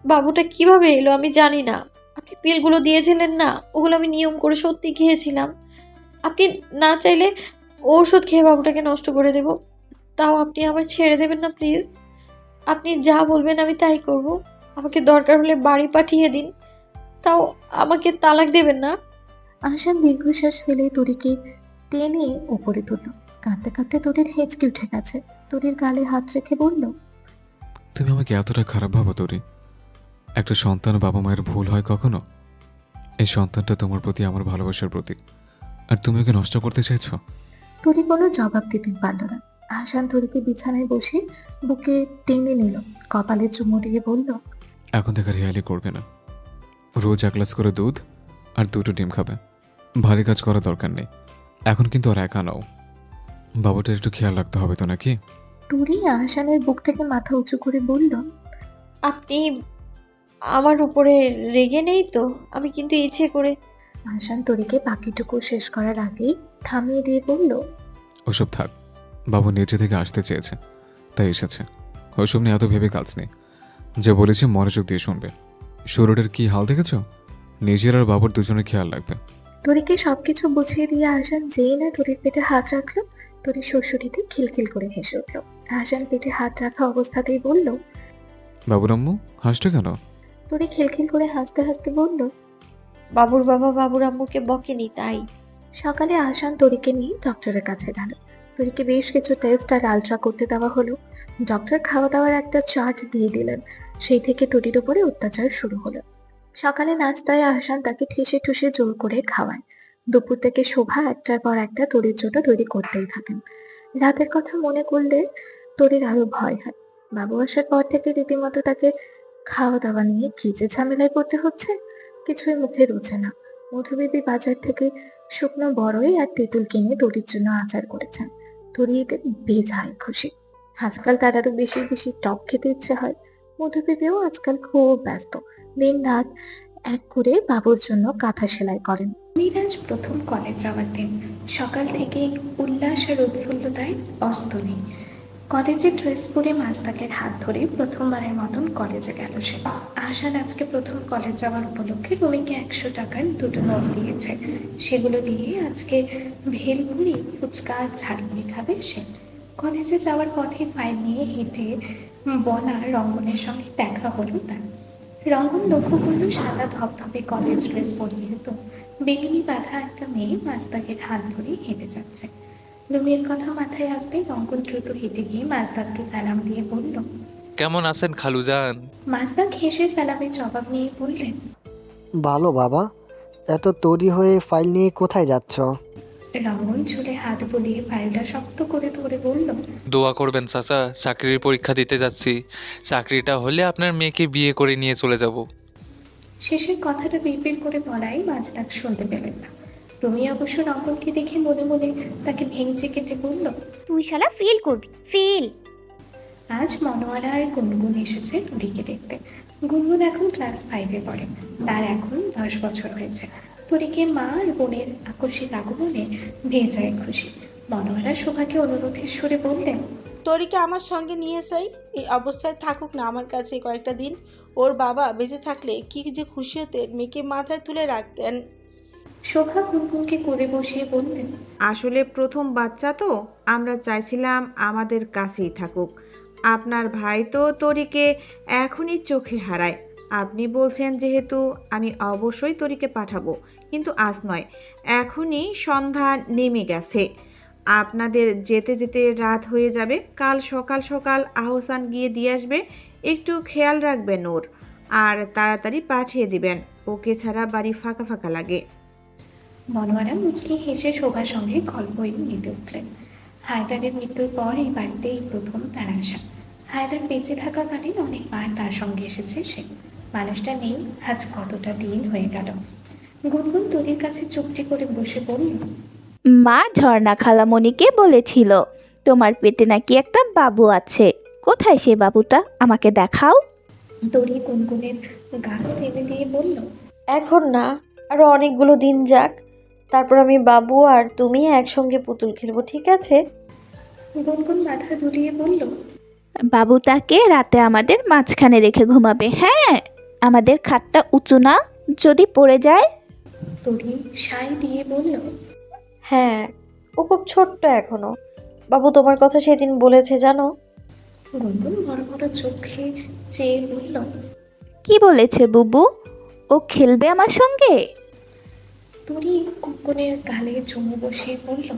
বাবুটা কিভাবে এলো আমি জানি না। আপনি পিলগুলো দিয়েছিলেন না, ওগুলো আমি নিয়ম করে সত্যি খেয়েছিলাম। আপনি না চাইলে ওষুধ খেয়ে বাবুটাকে নষ্ট করে দেব, তাও আপনি আমার ছেড়ে দেবেন না প্লিজ। আপনি যা বলবেন আমি তাই করব। আমাকে দরকার হলে বাড়ি পাঠিয়ে দিন, তাও আমাকে তালাক দেবেন না। আহসান দীর্ঘশ্বাস ফেলে তরিকে টেনে উপরে তুলল। কাঁদতে কাঁদতে তরির হেঁচকি উঠে গেছে। তরির গালে হাত রেখে বলল, তুমি আমাকে এতটা খারাপ ভাবো তরি? একটা সন্তান বাবা মায়ের ভুল হয় কখনো? এই সন্তানটা তোমার প্রতি আমার ভালোবাসার প্রতীক, আর তুমি ওকে নষ্ট করতে চাইছো? তরি কোনো জবাব দিতে পারল না। আহসান তরিকে বিছানায় বসে বুকে টেনে নিল, কপালে চুমু দিয়ে বলল, এখন থেকে রেয়ালি করবে না। রোজ 1 গ্লাস করে দুধ আর 2টো ডিম খাবে। ভারী কাজ করার দরকার নেই। এখন কিন্তু আর একা নাও, বাবাটার একটু খেয়াল রাখতে হবে তো নাকি? তরি আহসানের বুক থেকে মাথা উঁচু করে বলল, আপনি আমার উপরে রেগে নেই তো? আমি কিন্তু ইচ্ছে করে। আহসান তরিকে বাকিটুকু শেষ করার আগেই থামিয়ে দিয়ে বলল, ওসব থাক, বাবু নিচে থেকে আসতে চেয়েছে তাই এসেছে। ওসব নিয়ে এত ভেবে কাজ নেই। যে বলেছি মনোযোগ দিয়ে শুনবে। শরীরের কি হাল দেখেছ? নিজের আর বাবুর দুজনের খেয়াল রাখবে। তরিকে সবকিছু বুঝিয়ে দিয়ে আহসান যেই না তরির পেটে হাত রাখলো, তরির শ্বশুরিতে খিলখিল করে হেসে উঠল। আহসান পেটে হাত রাখা অবস্থাতেই বলল, বাবুর আম্মু হাসছে কেন? তরি খিলখিল করে হাসতে হাসতে বলল, বাবুর বাবা বাবুর আম্মুকে বকেনি তাই। সকালে আহসান তরিকে নিয়ে ডক্টরের কাছে গেল। তরিকে বেশ কিছু টেস্ট আর আলট্রা করতে দেওয়া হলো। ডক্টর খাওয়া দাওয়ার একটা চার্ট দিয়ে দিলেন। সেই থেকে তরির উপরে অত্যাচার শুরু হলো। সকালে নাস্তায় আহসান তাকে ঠেসে ঠুসে জোর করে খাওয়ায়। দুপুর থেকে শোভা একটার পর একটা তরির জন্য তৈরি করতেই থাকেন। রাতের কথা মনে করলে তরির আরো ভয় হয়। বাবু আসার পর থেকে রীতিমতো তাকে খাওয়া দাওয়া নিয়ে কি যে ঝামেলায় পড়তে হচ্ছে, কিছুই মুখে রুচে না। মধুবিবি বাজার থেকে শুকনো বড়ই আর তেঁতুল কিনে তরির জন্য আচার করেছেন। তরি এতে বেজায় খুশি। আজকাল তার আরো বেশি বেশি টক খেতে ইচ্ছে হয়। মধুবিবিও আজকাল খুব ব্যস্ত। দিন রাত এক করে বাবুর জন্য কাঁথা সেলাই করেন। মিরাজ প্রথম কলেজ যাওয়ার দিন সকাল থেকে উল্লাস আর উৎফুল্লতায় অস্ত নেই। কলেজে ড্রেস পরে মাস্তাকের হাত ধরে প্রথমবারের মতন কলেজে গেল সে। আহসান আজকে প্রথম কলেজ যাওয়ার উপলক্ষে রুমিকে 100 টাকার 2টো নোট দিয়েছে। সেগুলো দিয়ে আজকে ভেলপুরি ফুচকা আর ঝালমুড়ি খাবে সে। কলেজে যাওয়ার পথে ফাইল নিয়ে হেঁটে বলা রঙ্গনের সঙ্গে দেখা হলো তার। রঙ্গন লক্ষ্য করলো সাদা ধপধপে কলেজ ড্রেস পরিয়ে তো বেগুনি বাঁধা একটা মেয়ে মাস্তাকের হাত ধরে হেঁটে যাচ্ছে। রুমির কথা মাথায় আসতেই রঙ্গন দ্রুত হেঁটে গিয়ে মাস্তাককে সালাম দিয়ে বলল, কেমন আছেন খালুজান? মাস্তাক হেসে সালামের জবাব নিয়ে বললেন, ভালো বাবা, এত তৈরি হয়ে ফাইল নিয়ে কোথায় যাচ্ছ? রঙ্গন চুলে হাত বুলিয়ে ফাইলটা শক্ত করে ধরে বলল, দোয়া করবেন চাচা, চাকরির পরীক্ষা দিতে যাচ্ছি। চাকরিটা হলে আপনার মেয়েকে বিয়ে করে নিয়ে চলে যাব। শেষের কথাটা বিড়বিড় করে বলাই মাস্তাক শুনতে পেলেন না। রুমি অবশ্য রঙ্গনকে দেখে মনে মনে তাকে ভেঙচি কেটে বলল, তুই শালা ফেল করবি, ফেল। আজ মনোয়ারা আর গুনগুন এসেছে রুরিকে দেখতে। গুনগুন এখন ক্লাস 5-এ পড়ে। তার এখন 10 বছর হয়েছে। তরিকে মা আর বোনের আকস্মিক আগমনে ভেয়ে যায় খুশি। মনোয়ারা শোভাকে অনুরোধের সুরে বললেন, তরিকে আমার সঙ্গে নিয়ে যাই, এই অবস্থায় থাকুক না আমার কাছে কয়েকটা দিন। ওর বাবা বেঁচে থাকলে কি যে খুশি হতেন, মেয়েকে মাথায় তুলে রাখতেন। শোভা গুনগুনকে কোলে বসিয়ে বললেন, আসলে প্রথম বাচ্চা তো, আমরা চাইছিলাম আমাদের কাছেই থাকুক। আপনার ভাই তো তরিকে এখনই চোখে হারায়। আপনি বলছেন যেহেতু, আমি অবশ্যই তরিকে পাঠাবো, কিন্তু আজ নয়, এখনই সন্ধ্যা নেমে গেছে। আপনাদের যেতে যেতে রাত হয়ে যাবে। কাল সকাল সকাল আহসান গিয়ে দিয়ে আসবে। একটু খেয়াল রাখবেন ওর, আর তাড়াতাড়ি পাঠিয়ে দিবেন। ওকে ছাড়া বাড়ি ফাঁকা ফাঁকা লাগে। মনোয়ারা মুচকি হেসে শোভার সঙ্গে গল্প নিতে উঠলেন। হায়দারের মৃত্যুর পর এই বাড়িতে এই প্রথম তার আসা। হায়দার বেঁচে থাকাকালীন অনেকবার তার সঙ্গে এসেছে সে। মানুষটা নেই আজ কতটা দিন হয়ে গেল। গুনগুন তরির কাছে চুপটি করে বসে পড়ল। মা ঝর্ণা খালামণিকে বলেছিল তোমার পেটে নাকি একটা বাবু আছে। কোথায় সে বাবুটা, আমাকে দেখাও। তরি গুনগুনের গাল টেনে দিয়ে বলল, এখন না, আরো অনেকগুলো দিন যাক, তারপর আমি বাবু আর তুমি একসঙ্গে পুতুল খেলবো, ঠিক আছে? গুনগুন মাথা দুলিয়ে বলল, বাবুটাকে রাতে আমাদের মাঝখানে রেখে ঘুমাবে। হ্যাঁ, আমাদের খাটটা উঁচু না, যদি পড়ে যায়। তরি সাই দিয়ে বলল, হ্যাঁ, ও খুব ছোট্ট এখনো। বাবু তোমার কথা সেদিন বলেছে জানো? গুনগুন বড় বড় চোখে চেয়ে বলল, কি বলেছে বুবু? ও খেলবে আমার সঙ্গে? তরি গুনগুনের গালে চুমু বসিয়ে বলল,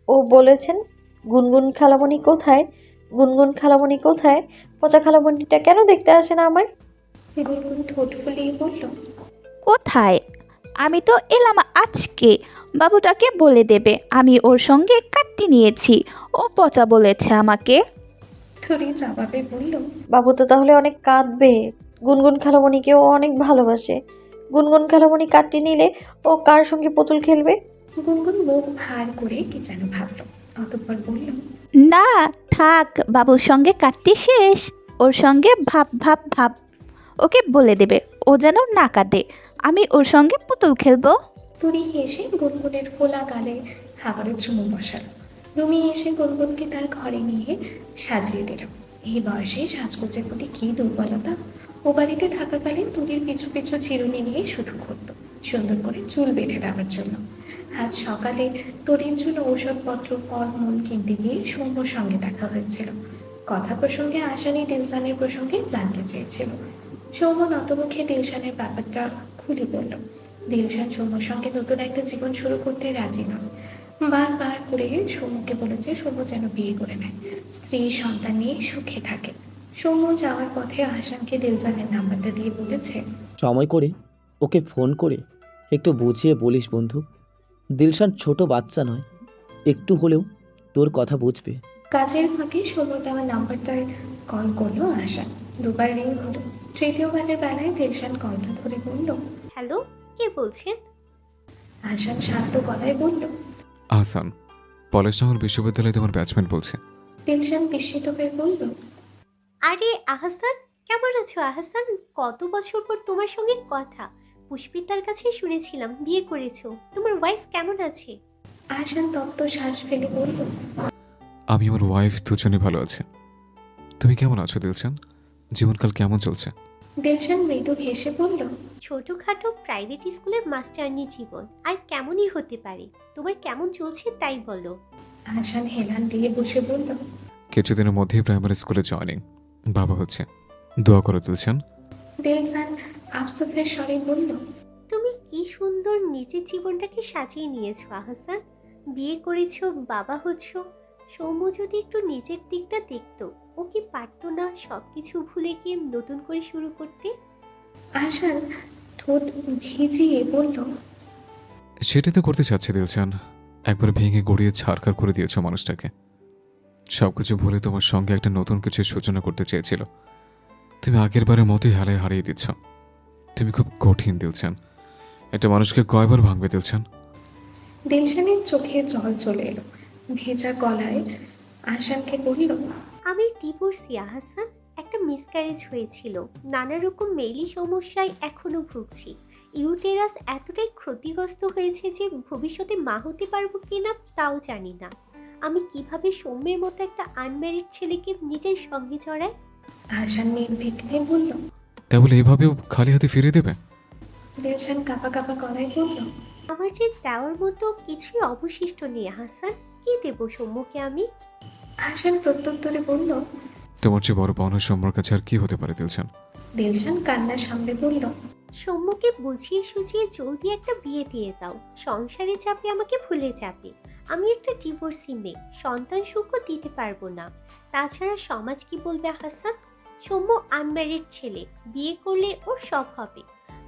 ও বলেছেন। গুনগুন খালামণি কোথায়? গুনগুন খালামণি কোথায়? পচা খালামণিটা কেন দেখতে আসে না আমায়? গুনগুন ঠোঁট ফুলিয়ে বলল, কোথায়? আমি তো এলাম আজকে। বাবুটাকে বলে দেবে আমি ওর সঙ্গে কাটটি নিয়েছি, ও পচা বলেছে আমাকে। তরি জবাবে বলল, বাবু তো তাহলে অনেক কাঁদবে। গুনগুন খালামণিকেও অনেক ভালোবাসে। গুনগুন খালামণি কাটতে নিলে ও কার সঙ্গে পুতুল খেলবে? গুনগুন মুখ ভার করে কি যেন ভাবল, অতঃপর বলল, না থাক, বাবুর সঙ্গে কাটটি শেষ, ওর সঙ্গে ভাব ভাব ভাব। ওকে বলে দেবে ও যেন না কাঁদে, আমি ওর সঙ্গে পুতুল খেলবো। তরি হেসে গুনগুনের ফোলা গালে আবারও চুমু বসালো। রুমি এসে গুনগুনকে তার ঘরে নিয়ে সাজিয়ে দিল। এই বয়সে সাজগোজের প্রতি কী দুর্বলতা! ও বাড়িতে থাকাকালীন তরির পিছু পিছু চিরুনি নিয়ে শুধু ঘুরত সুন্দর করে চুল বেঁধে দেওয়ার জন্য। আজ সকালে তরির জন্য ঔষধপত্র ফলমূল কিনতে গিয়ে সৌম্যর সঙ্গে দেখা হয়েছিল। কথা প্রসঙ্গে আসানি দিলশানের প্রসঙ্গে জানতে চেয়েছিল। সৌম্য নতমুখে দিলশানের ব্যাপারটা খুলে বলল। দিলশান সৌম্যর সঙ্গে নতুন একটা জীবন শুরু করতে রাজি নন। বারবার করে সৌম্যকে বলেছে সৌম্য যেন বিয়ে করে নেয়, স্ত্রী সন্তান নিয়ে সুখে থাকে। সৌম্য যাওয়ার পথে আহসানকে দিলশানের নাম্বারটা দিয়ে বলেছে, সময় করে ওকে ফোন করে একটু বুঝিয়ে বলিস বন্ধু। দিলশান ছোট বাচ্চা নয়, একটু হলেও তোর কথা বুঝবে। কাজের ফাঁকে সৌম্য দেওয়া নাম্বারটায় কল করলো আহসান। দুবার রিং হলো। তৃতীয়বারের বেলায় দিলশান কলটা ধরে বলল, হ্যালো, কে বলছেন? আহসান শান্ত গলায় বলল, আহসান, পলাশনগর বিশ্ববিদ্যালয়ে তোমার ব্যাচমেট বলছে। দিলশান বিস্মিত হয়ে বলল, আরে আহসান, কেমন আছো আহসান? কত বছর পর তোমার সঙ্গে কথা। পুষ্পিতার কাছে শুনেছিলাম বিয়ে করেছো। তোমার ওয়াইফ কেমন আছে? আহসান তপ্ত শ্বাস ফেলে বলল, আমি আমার ওয়াইফ দুজনে ভালো আছে। তুমি কেমন আছো দিলশান? জীবনকাল কেমন চলছে? দিলশান মৃদু হেসে বলল, ছোটখাটো প্রাইভেট স্কুলের মাস্টারনি জীবন আর কেমনই হতে পারে। তোমার কেমন চলছে তাই বলো। আহসান হেলান দিয়ে বসে বলল, কিছুদিনের মধ্যেই প্রাইমারি স্কুলে জয়েনিং। বাবা হচ্ছে, দোয়া করো দিলশান। দিলশান আফসোসের স্বরে বলল, তুমি কি সুন্দর নিজের জীবনটাকে সাজিয়ে নিয়েছো আহসান। বিয়ে করেছো, বাবা হচ্ছো। সৌম্য যদি একটু নিজের দিকটা দেখতো, ও কি পারতো না সবকিছু ভুলে গিয়ে নতুন করে শুরু করতে? আহসান ঠোঁট ভিজিয়ে বলল, সেটাই তো করতে চাচ্ছে দিলশান। একবার ভেঙে গড়িয়ে ছাড়খাড় করে দিয়েছ মানুষটাকে। সবকিছু ভুলে তোমার সঙ্গে একটা নতুন কিছু সূচনা করতে চেয়েছিল। তুমি আগের বারের মতোই হেলায় হারিয়ে দিচ্ছ। তুমি খুব কঠিন দিলশান। একটা মানুষকে কয়বার ভাঙবে দিলশান? দিলশানের চোখে জল চলে এলো। ভেজা গলায় আহসানকে বলল, আমি ডিভোর্সি আহসান। একটা মিসক্যারেজ হয়েছিল। নানা রকম মেইলি সমস্যায় এখনো ভুগছি। ইউটেরাস এতটাই ক্ষতিগ্রস্ত হয়েছে যে ভবিষ্যতে মা হতে পারবো কিনা তাও জানি না। আমি কিভাবে সৌম্যের মতো একটা আনম্যারিড ছেলেকে নিজের সঙ্গে জড়াই? আহসান নির্বিঘ্নে বলল। তা বলে এভাবেও খালি হাতে ফিরিয়ে দেবে? দিলশান কাঁপা কাঁপা গলায় বলল। আমার যে দেওয়ার মতো কিছুই অবশিষ্ট নেই হাসান, কি দেব সৌম্যকে আমি? আহসান প্রত্যুত্তরে বলল। তোমার চেয়ে বড় পাওনা সৌম্যর কাছে আর কি হতে পারে দিলশান? দিলশান কান্নার সামনে বলল। সৌম্যকে বুঝিয়ে সুঝিয়ে জলদি একটা বিয়ে দিয়ে দাও, সংসারে চাপে আমাকে ভুলে যাবে। আমি একটা ডিভোর্সি মেয়ে, সন্তান সুখও দিতে পারবো না। তাছাড়া সমাজ কি বলবে হাসান? সৌম্য আনম্যারিড ছেলে, বিয়ে করলে ওর সব হবে।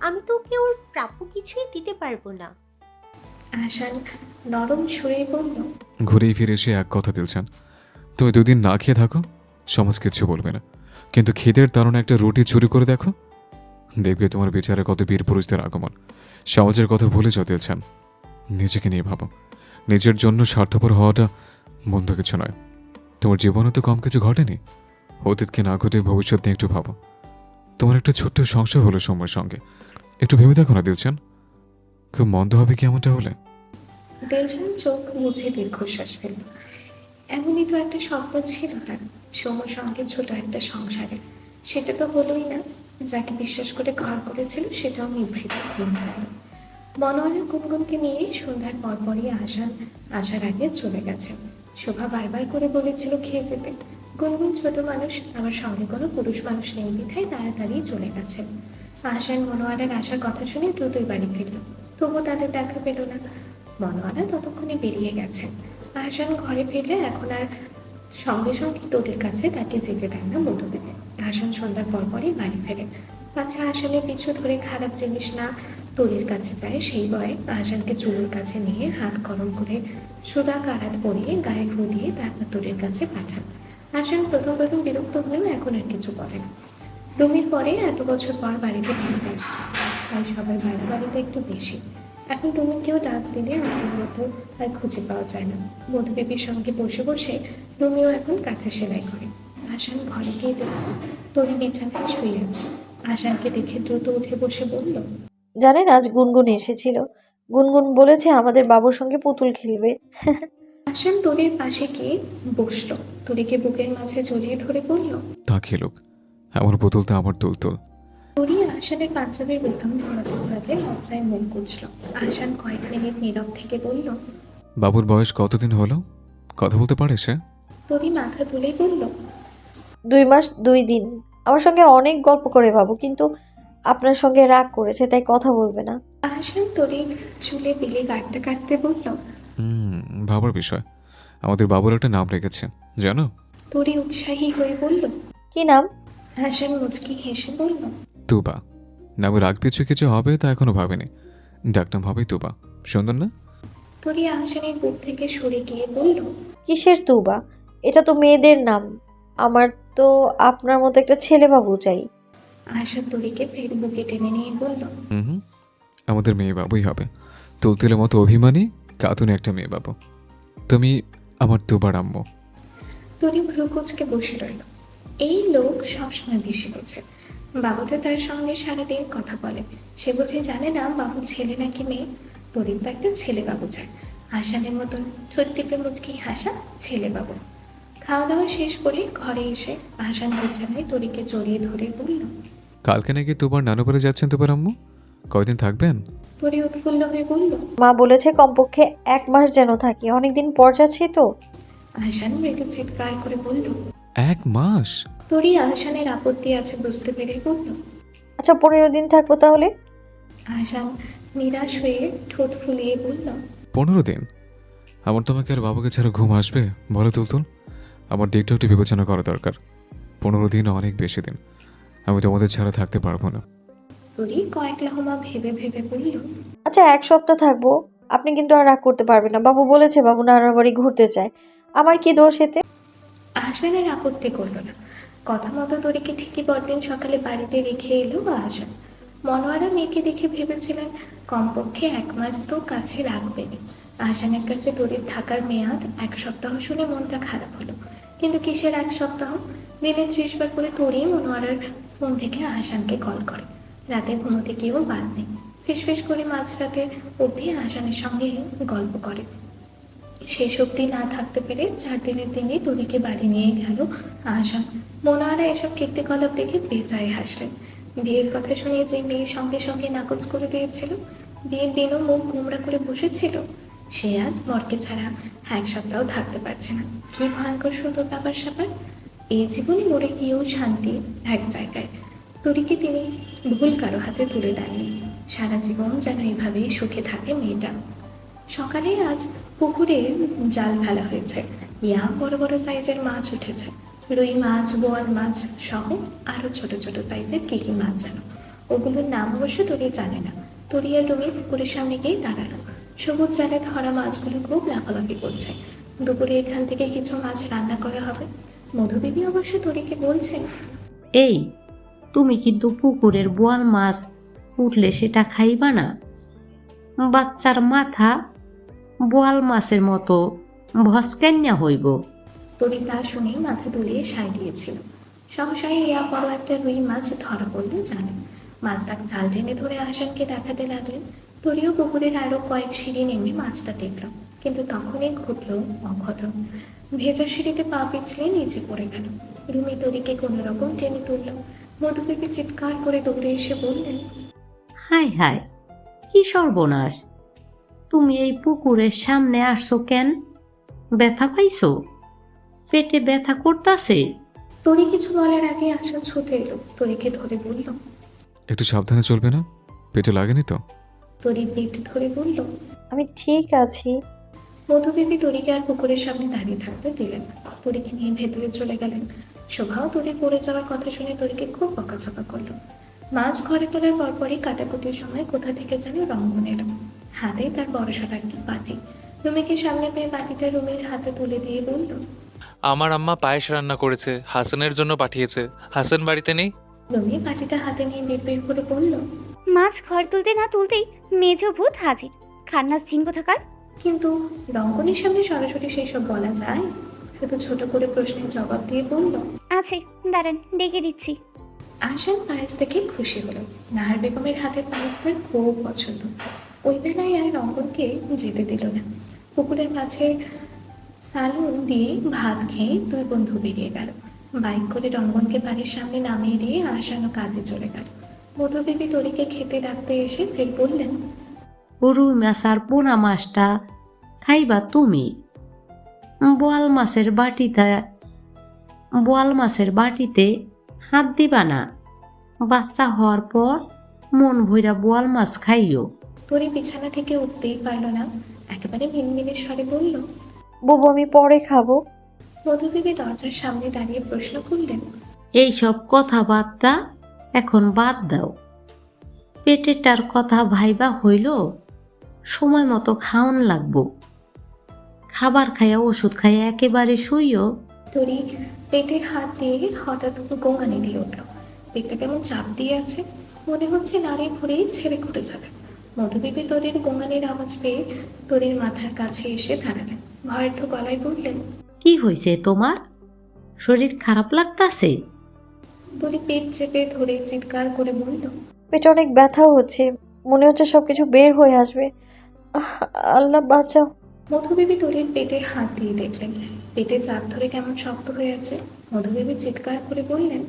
আমি তো ওকে ওর প্রাপ্য কিছুই দিতে পারবো না। আহসান নরম সুরে বলল। ঘুরেই ফিরে এসে এক কথা দিলশান, তুমি দুদিন না খেয়ে থাকো, সমাজ কিছু বলবে না, কিন্তু খিদের তাড়না একটা রুটি চুরি করে দেখো, দেখবে তোমার বিচারে কত বীর পুরুষদের আগমন। সমাজের কথা ভুলে যাও দিলশান, নিজেকে নিয়ে ভাবো। নিজের জন্য স্বার্থপর হওয়াটা মন্দ কিছু নয়। তোমার জীবনে তো কম কিছু ঘটেনি, অতীতকে না ঘটে ভবিষ্যৎ নিয়ে একটু ভাবো। তোমার একটা ছোট্ট সংসার হলো সময়ের সঙ্গে, একটু ভেবে দেখো না দিলশান, খুব মন্দ হবে কি এমনটা হলে? দিলশান চোখ মুছে দীর্ঘশ্বাস ফেলল। এমনই তো একটা স্বপ্ন ছিল তার, সৌম্যর সঙ্গে ছোট একটা সংসারে। সেটা তো হলোই না। যাকে বিশ্বাস করে ঘর করেছিল সেটাও নিভৃত হয়ে গেল। মনোয়ারা গুনগুনকে নিয়ে সন্ধ্যার পরপরই আসার আগে চলে গেছে। শোভা বারবার করে বলেছিল খেয়ে যেতে। গুনগুন ছোট মানুষ, আমার সঙ্গে কোনো পুরুষ মানুষ নেই বিধায় তাড়াতাড়ি চলে গেছে। আহসান মনোয়ারার আসার কথা শুনে দ্রুতই বাড়ি ফিরল, তবুও তাদের দেখা পেল না। মনোয়ারা ততক্ষণে বেরিয়ে গেছে। আহসান ঘরে ফিরলে এখন আর সঙ্গে সঙ্গে তোদের কাছে তাকে যেতে দেয় না মধুদেবে। আহসান সন্ধ্যার পরপরই বাড়ি ফেরে। আচ্ছা, আহসানের পিছু ধরে খারাপ জিনিস না তোদের কাছে যায় সেই ভয়ে আহসানকে চুলোর কাছে নিয়ে হাত গরম করে সোডা কারাত পরিয়ে গায়ে ফু দিয়ে তারপর তোদের কাছে পাঠান। আহসান প্রথম প্রথম বিরক্ত হলেও এখন আর কিছু করে না। রুমির পরে এত বছর পর বাড়িতে ফিরে আসছে, তাই সবাই বাড়াবাড়িটা একটু বেশি। এখন রুমিকেও ডাক দিলে আগের মতো আর খুঁজে পাওয়া যায় না। মধুদেবীর সঙ্গে বসে বসে রুমিও এখন কাঁথা সেলাই করে। আহসান ঘরে গিয়ে দেখল তরি বিছানায় শুয়ে আছে। আহসানকে দেখে দ্রুত উঠে বসে বলল। জানেন আজ গুনগুন এসেছিল। গুনগুন বলেছে আমাদের বাবুর সঙ্গে পুতুল খেলবে। আহসান তরির পাশে গিয়ে বসলো, তরিকে বুকের মাঝে জড়িয়ে ধরে বলল। তা খেলুক, আমার বোতল তো আমার তুলতুল। তরি আহসানের পাঞ্জাবির বোতাম ঘোরাতে ঘোরাতে লজ্জায় মুখ গুজল। আহসান কয়েক মিনিট নীরব থেকে বলল। বাবুর বয়স কতদিন হলো? কথা বলতে পারে সে? তরি মাথা তুলেই বলল। 2 মাস 2 দিন। আমার সঙ্গে অনেক গল্প করে বাবু, কিন্তু আপনার সঙ্গে রাগ করেছে তাই কথা বলবে না। আহসান তরির চুলে বিলি কাটতে কাটতে বলল। ভাবার বিষয়, আমাদের বাবুর একটা নাম রেখেছে জানো? তরি উৎসাহী হয়ে বলল। কি নাম? আহসান মুচকি হেসে বলল। তুবা। নামের রাগ পিছু কিছু হবে তা এখনো ভাবিনি, ডাকনাম হবে তুবা। সুন্দর না? তরি আহসানের বুক থেকে সরে গিয়ে বলল। কিসের তুবা? এটা তো মেয়েদের নাম। আমার তো আপনার মতো একটা ছেলে বাবু চাই। আহসান তরিকে ফের বুকে টেনে নিয়ে বলল। আমাদের মেয়ে বাবুই হবে, তুলতুলের মতো অভিমানী কাতুন একটা মেয়ে বাবু। তুমি আমার তুবার আম্মু। তরি ভ্রু কুচকে বসে রইল। এই লোক সবসময় বেশি বোঝে। বাবুটা তার সঙ্গে সারাদিন কথা বলে, সে বুঝে জানে না বাবু ছেলে নাকি মেয়ে। তরির তো একটা ছেলে বাবু চায়। আহসানের মতন ঠোঁট টিপে মুচকি হাসা ছেলে বাবু। খাওয়া দাওয়া শেষ করে ঘরে এসে আহসান বিছানায় তরিকে জড়িয়ে ধরে বলল। কালকে নাকি তোমার নানু বাড়ি যাচ্ছেন তুবার আম্মু, কয়দিন থাকবেন? তরি উৎফুল্ল হয়ে বলল। মা বলেছে কমপক্ষে 1 মাস যেন থাকি, অনেকদিন পর যাচ্ছি তো। আহসান মৃদু চিৎকার করে বলল। 1 মাস? তরি আহসানের আপত্তি আছে বুঝতে পেরে বলল। আচ্ছা 15 দিন থাকবো তাহলে। আহসান নিরাশ হয়ে ঠোঁট ফুলিয়ে বলল। 15 দিন? আমার তোমাকে আর বাবুকে ছাড়া ঘুম আসবে বলো তুলতুল? আমার দিকটা একটু বিবেচনা করা দরকার। 15 দিন অনেক বেশি দিন, আমি তোমাদের ছাড়া থাকতে পারবো না। তরি কয়েক লহমা ভেবে ভেবে বলল। আচ্ছা 1 সপ্তাহ থাকবো। আপনি কিন্তু আর রাগ করতে পারবেন না। বাবু বলেছে বাবু নানার বাড়ি ঘুরতে চায়, আমার কি দোষ এতে? আহসানের আপত্তি করল না। কথা মতো তরিকে ঠিকই পরদিন সকালে বাড়িতে রেখে এলো আহসান। মনোয়ারা মেয়েকে দেখে ভেবেছিলেন কমপক্ষে 1 মাস তো কাছে রাখবেনি। আহসানের কাছে তরির থাকার মেয়াদ 1 সপ্তাহ শুনে মনটা খারাপ হলো। কিন্তু কিসের 1 সপ্তাহ? দিনে 30 বার করে তরি মনোয়ারার ফোন থেকে আহসানকে কল করে। রাতে ঘুমোতে গিয়েও বাদ নেই। ফিসফিস করে মাঝরাতে অবধি আসানের সঙ্গে গল্প করে। সেই শক্তি না থাকতে পেরে 4 দিনের দিনই তরিকে বাড়ি নিয়ে গেল আহসান। মনোয়ারা এসব কীর্তিকলাপ দেখে বেজায় হাসলেন। বিয়ের কথা শুনে যে মেয়ের সঙ্গে সঙ্গে নাকচ করে দিয়েছিল, বিয়ের দিনও মুখ গোমড়া করে বসেছিল, সে আজ বরকে ছাড়া 1 সপ্তাহ থাকতে পারছে না। কি ভয়ঙ্কর সুন্দর ব্যাপার স্যাপার! এই জীবনে মরে গিয়েও শান্তি এক জায়গায়। তরিকে তিনি ভুল কারো হাতে তুলে দেননি। সারা জীবন যেন এইভাবেই সুখে থাকে মেয়েটা। সকালে আজ পুকুরে জাল ফেলা হয়েছে। বড় বড় সাইজের মাছ উঠেছে, রুই মাছ, বোয়াল মাছ সহ আরো ছোট ছোট সাইজের কি কি মাছ যেন। ওগুলোর নাম অবশ্য তরি জানে না। তরি আর রুমি পুকুরের সামনে গিয়ে দাঁড়ালো। সবুজ জালে ধরা মাছগুলো খুব লাফালাফি করছে। দুপুরে এখান থেকে কিছু মাছ রান্না করা হবে। মধুবিবি অবশ্য তরিকে বলছেন, এই তুমি কিন্তু পুকুরের বোয়াল মাছ উঠলে সেটা খাইবা না। বাচ্চার মাথা বোয়াল মাছের মতো ভস্কান্যা হইব। তরি তা শুনে মাথা দুলিয়ে সায় দিয়েছিল। সহসাই বড় একটা রুই মাছ ধরা পড়লো জানে। মাছ তাকে জাল টেনে ধরে আহসানকে দেখাতে লাগলেন। তরিও পুকুরের আরো কয়েক সিঁড়ি নেমে মাছটা দেখল, কিন্তু তখনই ঘটল অঘটন। ভেজা সিঁড়িতে পা পিছলে নিচে পড়ে গেল। রুমি তরিকে কোনো রকম টেনে তুলল। মধুবিবি চিৎকার করে দৌড়ে এসে বললেন, হায় হায়, কি সর্বনাশ! তুমি এই পুকুরের সামনে আসছো কেন? ব্যথা পাইছো? পেটে ব্যথা করতাছে? তরি কিছু বলার আগে আশা ছুটে এলো, তরিকে ধরে বলল। একটু সাবধানে চলবে না? পেটে লাগেনি তো? তরি পেট ধরে বলল, আমি ঠিক আছি। মধুবিবি তরিকে আর পুকুরের সামনে দাঁড়িয়ে থাকতে দিলেন না। তরিকে নিয়ে ভেতরে চলে গেলেন। শোভাও তরির পড়ে যাওয়ার কথা শুনে তরিকে খুব বকাঝকা করলো। মাছ ঘরে তোলার পরপরই কাটাকুটির সময় কোথা থেকে যেন রঙ্গন এলো। হাতে তার বড়সড় একটা বাটি। রুমিকে সামনে পেয়ে বাটিটা রুমির হাতে তুলে দিয়ে বলল, আমার আম্মা পায়েস রান্না করেছে, হাসানের জন্য পাঠিয়েছে। হাসান বাড়িতে নেই। রুমি বাটিটা হাতে নিয়ে বিড়বিড় করে বলল, মাছ ঘর তুলতে না তুলতেই মেজ ভূত হাজির। খান্নাস চিন কোথাকার। কিন্তু রঙ্গনের সামনে সরাসরি সেসব বলা যায়? শুধু ছোট করে প্রশ্নের জবাব দিয়ে বলল, আছে, দাঁড়ান ডেকে দিচ্ছি। আহসান পায়েস দেখে খুশি হলো। নাহার বেগমের হাতে পায়েস তার খুব পছন্দ। ওই বেলায় আর রঙ্গনকে যেতে দিল না। পুকুরের মাঝে সালুন দিয়ে ভাত খেয়ে 2 বন্ধু বেরিয়ে গেল। বাইক করে রঙ্গনকে বাড়ির সামনে নামিয়ে দিয়ে আহসানও কাজে চলে গেল। মধুবিবি তরিকে খেতে ডাকতে এসে ফের বললেন, রুই মাছ আর পোনা মাছটা খাইবা তুমি। বোয়াল মাছের বাটিতে হাত দিবা না। বাচ্চা হওয়ার পর মন ভইরা বোয়াল মাছ খাইও। তরি বিছানা থেকে উঠতেই পারল না। একেবারে মিনমিনের স্বরে বলল, বুবু আমি পরে খাবো। মধুবিবি দরজার সামনে দাঁড়িয়ে প্রশ্ন করলেন, এইসব কথাবার্তা এখন বাদ দাও। পেটেরটার কথা ভাইবা হইল, সময় মতো খাওন লাগবো। খাবার খাইয়া ওষুধ খাইয়া একেবারে শুইও। তরি পেটে হাত দিয়ে হঠাৎ গোঙানি দিয়ে উঠল। পেটটা কেমন চাপ দিয়ে আছে, মনে হচ্ছে নাড়ি ভরেই ছেড়ে ঘুরে যাবে। মধুবিবি তরির গোঙানির আওয়াজ পেয়ে তরির মাথার কাছে এসে দাঁড়ালেন। ভয়ার্থ গলায় বললেন, কি হয়েছে তোমার? শরীর খারাপ লাগতাছে? তরি পেট চেপে ধরে চিৎকার করে বলল, পেটে অনেক ব্যথা হচ্ছে, মনে হচ্ছে সবকিছু বের হয়ে আসবে। আল্লাহ বাঁচাও। মধুবিবি তরির পেটে হাত দিয়ে দেখলেন পেটে চাপ ধরে কেমন শক্ত হয়ে আছে। মধুবিবি চিৎকার করে বললেন,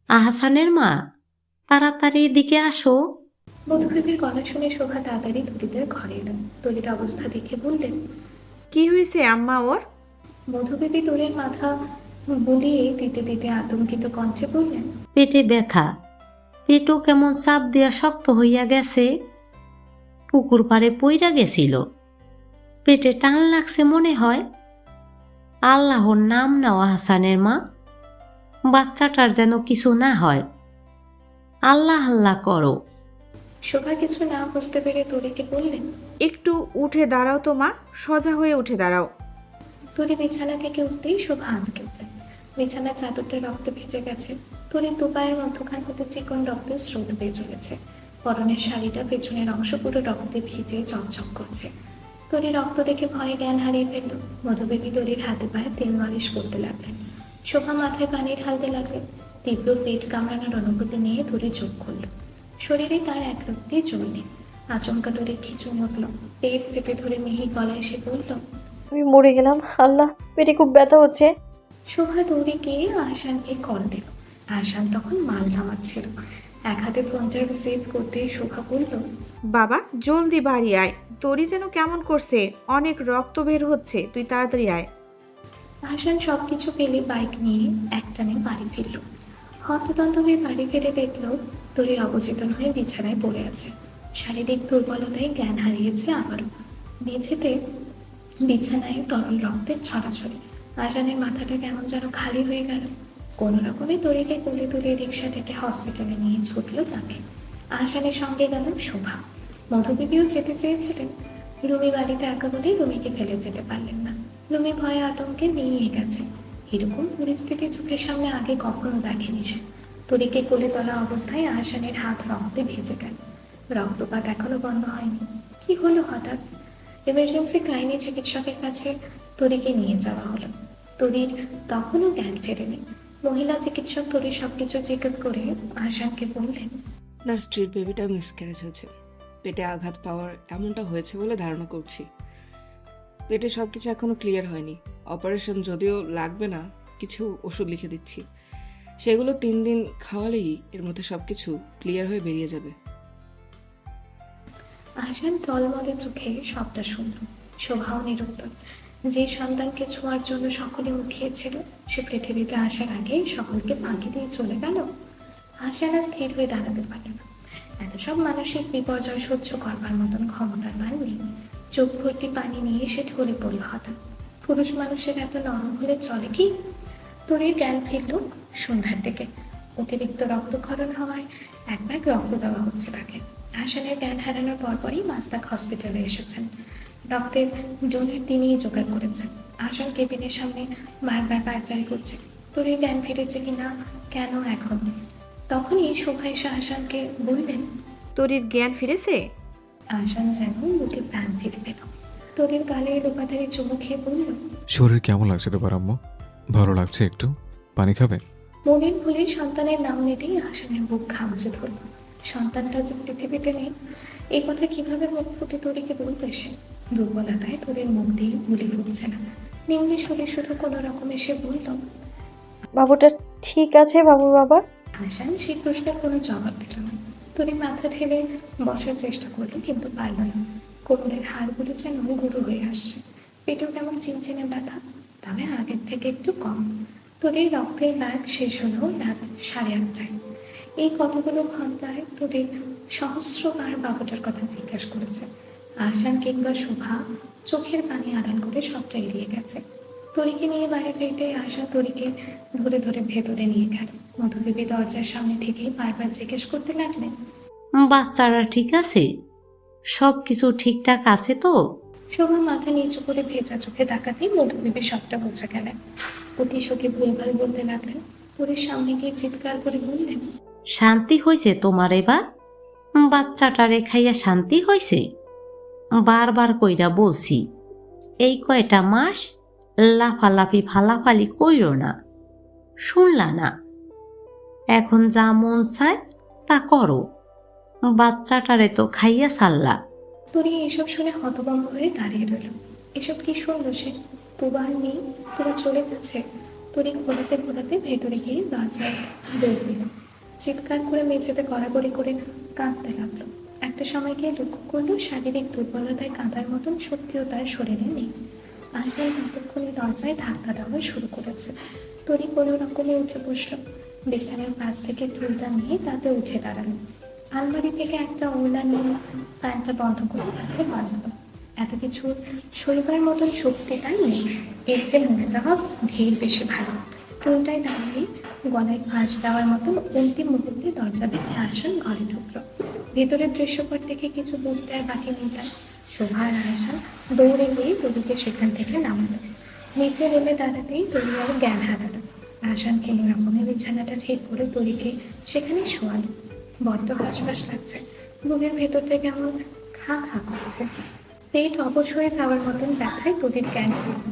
আহসানের মা, তাড়াতাড়ি এদিকে আসো। মধুবিবির গলা শুনে শোভা তাড়াতাড়ি তরিদের ঘরে এলেন। তরির অবস্থা দেখে বললেন, কি হয়েছে আম্মা ওর? মধুবিবি তরির মাথা বুলিয়ে দিতে দিতে আতঙ্কিত কণ্ঠে বললেন, পেটে ব্যথা, পেটও কেমন চাপ দেয়া শক্ত হইয়া গেছে। পুকুর পাড়ে পইরা গেছিল, পেটে টান লাগছে মনে হয়। আল্লাহর নাম নাও আহসানের মা, বাচ্চাটার যেন কিছু না হয়। আল্লাহ আল্লাহ করো। শোভা কিছু না বুঝতে পেরে তরিকে বললেন, একটু উঠে দাঁড়াও তো মা, সোজা হয়ে উঠে দাঁড়াও। তরি বিছানা থেকে উঠতেই শোভা আঁতকে উঠলেন। বিছানার চাদরটা রক্তে ভিজে গেছে। তরির দুপায়ের মধ্যখান হতে চিকন রক্তের স্রোত বেয়ে চলেছে। পরনের শাড়িটা পেছনের অংশ পুরো রক্তে ভিজে চকচক করছে। তরি রক্ত দেখে ভয়ে জ্ঞান হারিয়ে ফেলল। মধুবিবি তরির হাতে পায়ে তেল মালিশ করতে লাগলেন। শোভা মাথায় পানি ঢালতে লাগলেন। তীব্র পেট কামড়ানোর অনুভূতি নিয়ে তরি চোখ খুলল। শরীরে তার এক রক্তি জল নেই। আচমকা তোরে খিচুন উঠল, পেট চেপে ধরে মিহি গলায় এসে বলল, আমি মরে গেলাম, আল্লাহ পেটে খুব ব্যথা হচ্ছে। শোভা দৌড়ে গিয়ে আহসানকে কল দিল। আহসান তখন মাল নামাচ্ছিল। এক হাতে ফোনটা রিসিভ করতে শোভা বলল, বাবা জলদি বাড়ি আয়, তোরই যেন কেমন করছে, অনেক রক্ত বের হচ্ছে, তুই তাড়াতাড়ি আয়। আহসান সব কিছু পেলে বাইক নিয়ে একটানে বাড়ি ফিরল। হন্তদন্ত হয়ে বাড়ি ফিরে দেখল তোরে অবচেতন হয়ে বিছানায় পড়ে আছে। শারীরিক দুর্বলতায় জ্ঞান হারিয়েছে আবারও। মেঝেতে বিছানায় তরল রক্তের ছড়াছড়ি। আহসানের মাথাটা কেমন যেন খালি হয়ে গেল। কোনো রকমে তোরিকে কোলে তুলে রিক্সা থেকে হসপিটালে নিয়ে ছুটল তাকে। আহসানের সঙ্গে গেল শোভা। মধুবিবিও যেতে চেয়েছিলেন। রুমি বাড়িতে একা বলেই রুমিকে ফেলে যেতে পারলেন না। রুমি ভয়ে আতঙ্কে মিলিয়ে গেছে। এরকম পরিস্থিতি চোখের সামনে আগে কখনো দেখেনি সে। তরিকে কোলে তোলা অবস্থায় আহসানের হাত রক্তে ভেজে গেল। রক্তপাত এখনো বন্ধ হয়নি। কি হলো হঠাৎ? এমার্জেন্সি গাইনি চিকিৎসকের কাছে তরিকে নিয়ে যাওয়া হলো। তরির তখনও জ্ঞান ফেরেনি। মহিলা চিকিৎসক তরির সবকিছু চেক আপ করে আহসানকে বললেন, আপনার স্ত্রীর বেবিটা মিসক্যারেজ হয়েছে, পেটে আঘাত পাওয়ার এমনটা হয়েছে বলে ধারণা করছি। পেটে সবকিছু এখনো ক্লিয়ার হয়নি। অপারেশন যদিও লাগবে না, কিছু ওষুধ লিখে দিচ্ছি, সেগুলো 3 দিন খাওয়ালেই এর মধ্যে সবকিছু ক্লিয়ার হয়ে বেরিয়ে যাবে। আহসান টলমলে চোখে সবটা শুনল। শোভাও নিরুত্তর। যে সন্তানকে ছোঁয়ার জন্য সকলে মুখিয়েছিল, সে পৃথিবীতে আসার আগেই সকলকে ফাঁকি দিয়ে চলে গেল। আহসান আর স্থির হয়ে দাঁড়াতে পারল না। এত সব মানসিক বিপর্যয় সহ্য করবার মতন ক্ষমতার মান নেই। চোখ ভর্তি পানি নিয়ে সে ঢলে পড়ল হঠাৎ। পুরুষ মানুষের এত নরম হলে চলে কি? তোরই জ্ঞান ফিরল সন্ধ্যার দিকে। অতিরিক্ত রক্তক্ষরণ হওয়ায় এক ব্যাগ রক্ত দেওয়া হচ্ছে তাকে। আহসানের জ্ঞান হারানোর পরপরই মাস্তাক হসপিটালে এসেছেন। রক্তের ডোনার তিনিই জোগাড় করেছেন। আহসান কেবিনের সামনে বারবার পায়চারি করছে, তোরই জ্ঞান ফিরেছে কিনা, কেন এখন? তখনই শোভা এসে আহসানকে বললেন, তোরির জ্ঞান ফিরেছে? আহসান যেন বুকে প্রাণ ফিরে পেল। তোরের গালে লোপাধারে চুমু খেয়ে বলল, শরীর কেমন লাগছে তোমার আম্মু? ভালো লাগছে একটু? পানি খাবে? মনের ভুলে সন্তানের নাম নিতেই আহসানের বুক খামচে ধরল। সন্তানটা যে পৃথিবীতে নেই, এই কথা কিভাবে মুখ ফুটে তোরিকে বলবে সে? দুর্বলতায় তোরের মুখ দিয়ে গুলি ফুটছে না। নিম্নে সুরে শুধু কোনো রকম এসে বলল, বাবুটা ঠিক আছে বাবুর বাবা? আহসান সেই প্রশ্নের কোনো জবাব দিল না। তোরে মাথা ঠেলে বসার চেষ্টা করলো, কিন্তু পারল না। কোমরের হাড়গুলো যেন গুঁড়ো হয়ে আসছে। পেটেও কেমন চিনচিনে ব্যথা, তবে আগের থেকে একটু কম। তোদের রক্তের ব্যাগ শেষ হলো রাত 8:30টায়। এই কতগুলো ঘন্টায় তোদের সহস্রবার বাবুটার কথা জিজ্ঞাসা করেছে। আহসান কিংবা শোভা চোখের পানি আড়াল করে সবটা এড়িয়ে গেছে। তরিকে নিয়ে বাইরে ফিরতে আহসান তরিকে ধরে ধরে ভেতরে নিয়ে গেল। মধুদেবী দরজার সামনে থেকে বারবার জিজ্ঞেস করতে লাগলেন, বাচ্চারা ঠিক আছে? সব কিছু ঠিকঠাক আছে তো? শোভা মাথা নিচু করে ভেজা চোখে তাকাতেই মধুদেবী সবটা বুঝে গেলেন। অতি শোকে ভুলভাল বলতে লাগলেন। পরের সামনে গিয়ে চিৎকার করে বললেন, শান্তি হয়েছে তোমার এবার? বাচ্চাটারে খাইয়া শান্তি হয়েছে? বারবার কইরা বলছি, এই কয়টা মাস লাফালাফি ফালাফালি কইরো না, শুনলা না? এখন যা মন চায় তা করো, বাচ্চাটারে তো খাইয়া ছাড়লা। তোরি এসব শুনে হতভম্ব হয়ে দাঁড়িয়ে রইল। এসব কি শুনলো সে? তোবা আর নেই, তোরা চলে গেছে। তোরি ঘোরাতে ঘোরাতে ভেতরে গিয়ে দরজায় দৌড় দিল। চিৎকার করে মেঝেতে গড়াগড়ি করে কাঁদতে লাগলো। একটা সময় গিয়ে লক্ষ্য করলো শারীরিক দুর্বলতায় কাঁদার মতন শক্তিও তার শরীরে নেই। আহসান ততক্ষণে দরজায় ধাক্কা দেওয়া শুরু করেছে। তোরি কোনো রকমে উঠে বসলো। বিছানার পাশ থেকে টুলটা নিয়ে তাতে উঠে দাঁড়ালো। আলমারি থেকে একটা ওড়না নিয়ে ফ্যানটা বন্ধ করে তাকে বাঁধল। এত কিছু শরীরের মতন শক্তি তাই নেই, এর যে মরে যাওয়া ঢের বেশি ভালো। টুলটায় দাঁড়িয়ে গলায় ফাঁস দেওয়ার মতো অন্তিম মুহূর্তে দরজা ভেঙে আহসান ঘরে ঢুকলো। ভেতরের দৃশ্যপট দেখে কিছু বুঝতে আর বাকি নেই তার। শোভা আর আহসান দৌড়ে গিয়ে তরুকে সেখান থেকে নামালো। নিচে নেমে দাঁড়াতেই তরু আর জ্ঞান হারালো। আহসান কোনো রকমের বিছানাটা ঠিক করে তরিকে সেখানে শোয়ালো। বড্ড হাঁসফাঁস লাগছে, বুকের ভেতরটা কেমন খা খা করছে। পেট অবশ হয়ে যাওয়ার মতন ব্যথায় তরির জ্ঞান ফিরল।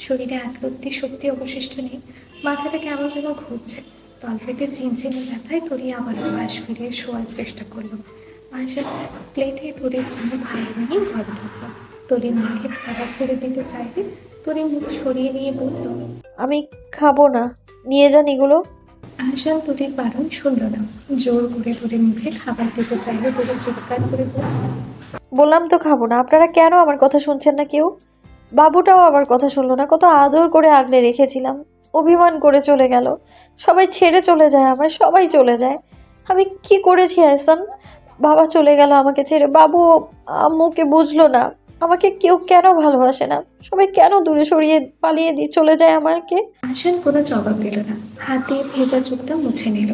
শরীরে একরত্তি শক্তি অবশিষ্ট নেই, মাথাটা কেমন যেন ঘুরছে। তলপেটে চিনচিনে ব্যথায় তরি আবার বাস ফিরিয়ে শোয়ার চেষ্টা করলো। আশান প্লেটে তরির জন্য ভালো নিয়ে ঘরে ঢুকলো। তরির মুখে খাবার ফেলে দিতে চাইলে তরি মুখ সরিয়ে নিয়ে বলল, আমি খাবো না, নিয়ে যান এগুলো। আহসান তরির বারণ শুনল না। জোর করে তরির মুখে খাবার দিতে চাইলে তরি চিৎকার করে বলল, বললাম তো খাবো না, আপনারা কেন আমার কথা শুনছেন না কেউ? বাবুটাও আমার কথা শুনলো না, কত আদর করে আগলে রেখেছিলাম, অভিমান করে চলে গেল। সবাই ছেড়ে চলে যায় আমায়, সবাই চলে যায়। আমি কি করেছি আহসান? বাবা চলে গেল আমাকে ছেড়ে, বাবু আম্মুকে বুঝলো না, আমাকে কেউ কেন ভালোবাসে না, সবাই কেন দূরে সরিয়ে পালিয়ে দিয়ে চলে যায় আমাকে। আহসান কোনো জবাব দিল না। হাত দিয়ে ভেজা চোখটা মুছে নিল।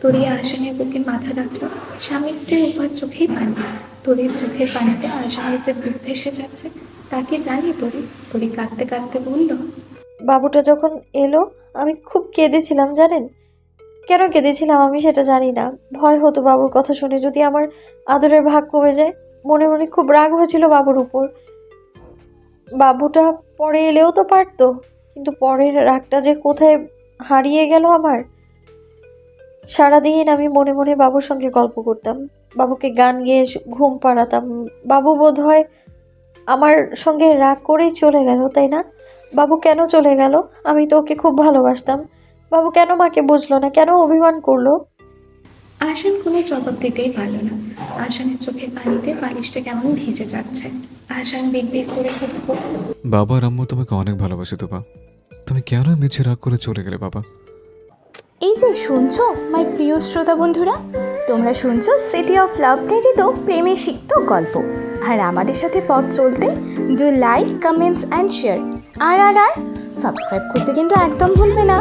তরি আহসানের বুকে মাথা রাখলো। স্বামী স্ত্রীর উপর চোখেই পানি। তরির চোখের পানিতে আহসানের যে বুক ভেসে যাচ্ছে তা কি জানি তরি? তরি কাঁদতে কাঁদতে বলল, বাবুটা যখন এলো আমি খুব কেঁদেছিলাম, জানেন কেন কেঁদেছিলাম আমি সেটা জানি না। ভয় হতো বাবুর কথা শুনে যদি আমার আদরের ভাগ কমে যায়। মনে মনে খুব রাগ হয়েছিল বাবুর উপর। বাবুটা পরে এলেও তো পারতো, কিন্তু পরের রাগটা যে কোথায় হারিয়ে গেল আমার। সারাদিন আমি মনে মনে বাবুর সঙ্গে গল্প করতাম, বাবুকে গান গেয়ে ঘুম পাড়াতাম। বাবু বোধ হয় আমার সঙ্গে রাগ করেই চলে গেল, তাই না? বাবু কেন চলে গেল? আমি তো ওকে খুব ভালোবাসতাম। বাবু কেন মাকে বুঝলো না, কেন অভিমান করলো? আহসান কোনো জবাব দিতেই পারল না। আহসানের চোখের পানিতে বালিশটা কেমন ভিজে যাচ্ছে। আহসান বিড়বিড় করে বলল, বাবা আর আম্মু তোমাকে অনেক ভালোবাসে তোবা। তুমি কেন মিছে রাগ করে চলে গেলে বাবা? এই যে শুনছো মাই প্রিয় শ্রোতা বন্ধুরা, তোমরা শুনছো সিটি অফ লাভ প্রেরিত প্রেমে সিক্ত গল্প। আর আমাদের সাথে পথ চলতে do like, comments and share. আর সাবস্ক্রাইব করতে কিন্তু একদম ভুলবে না।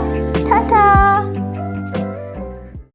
টাটা।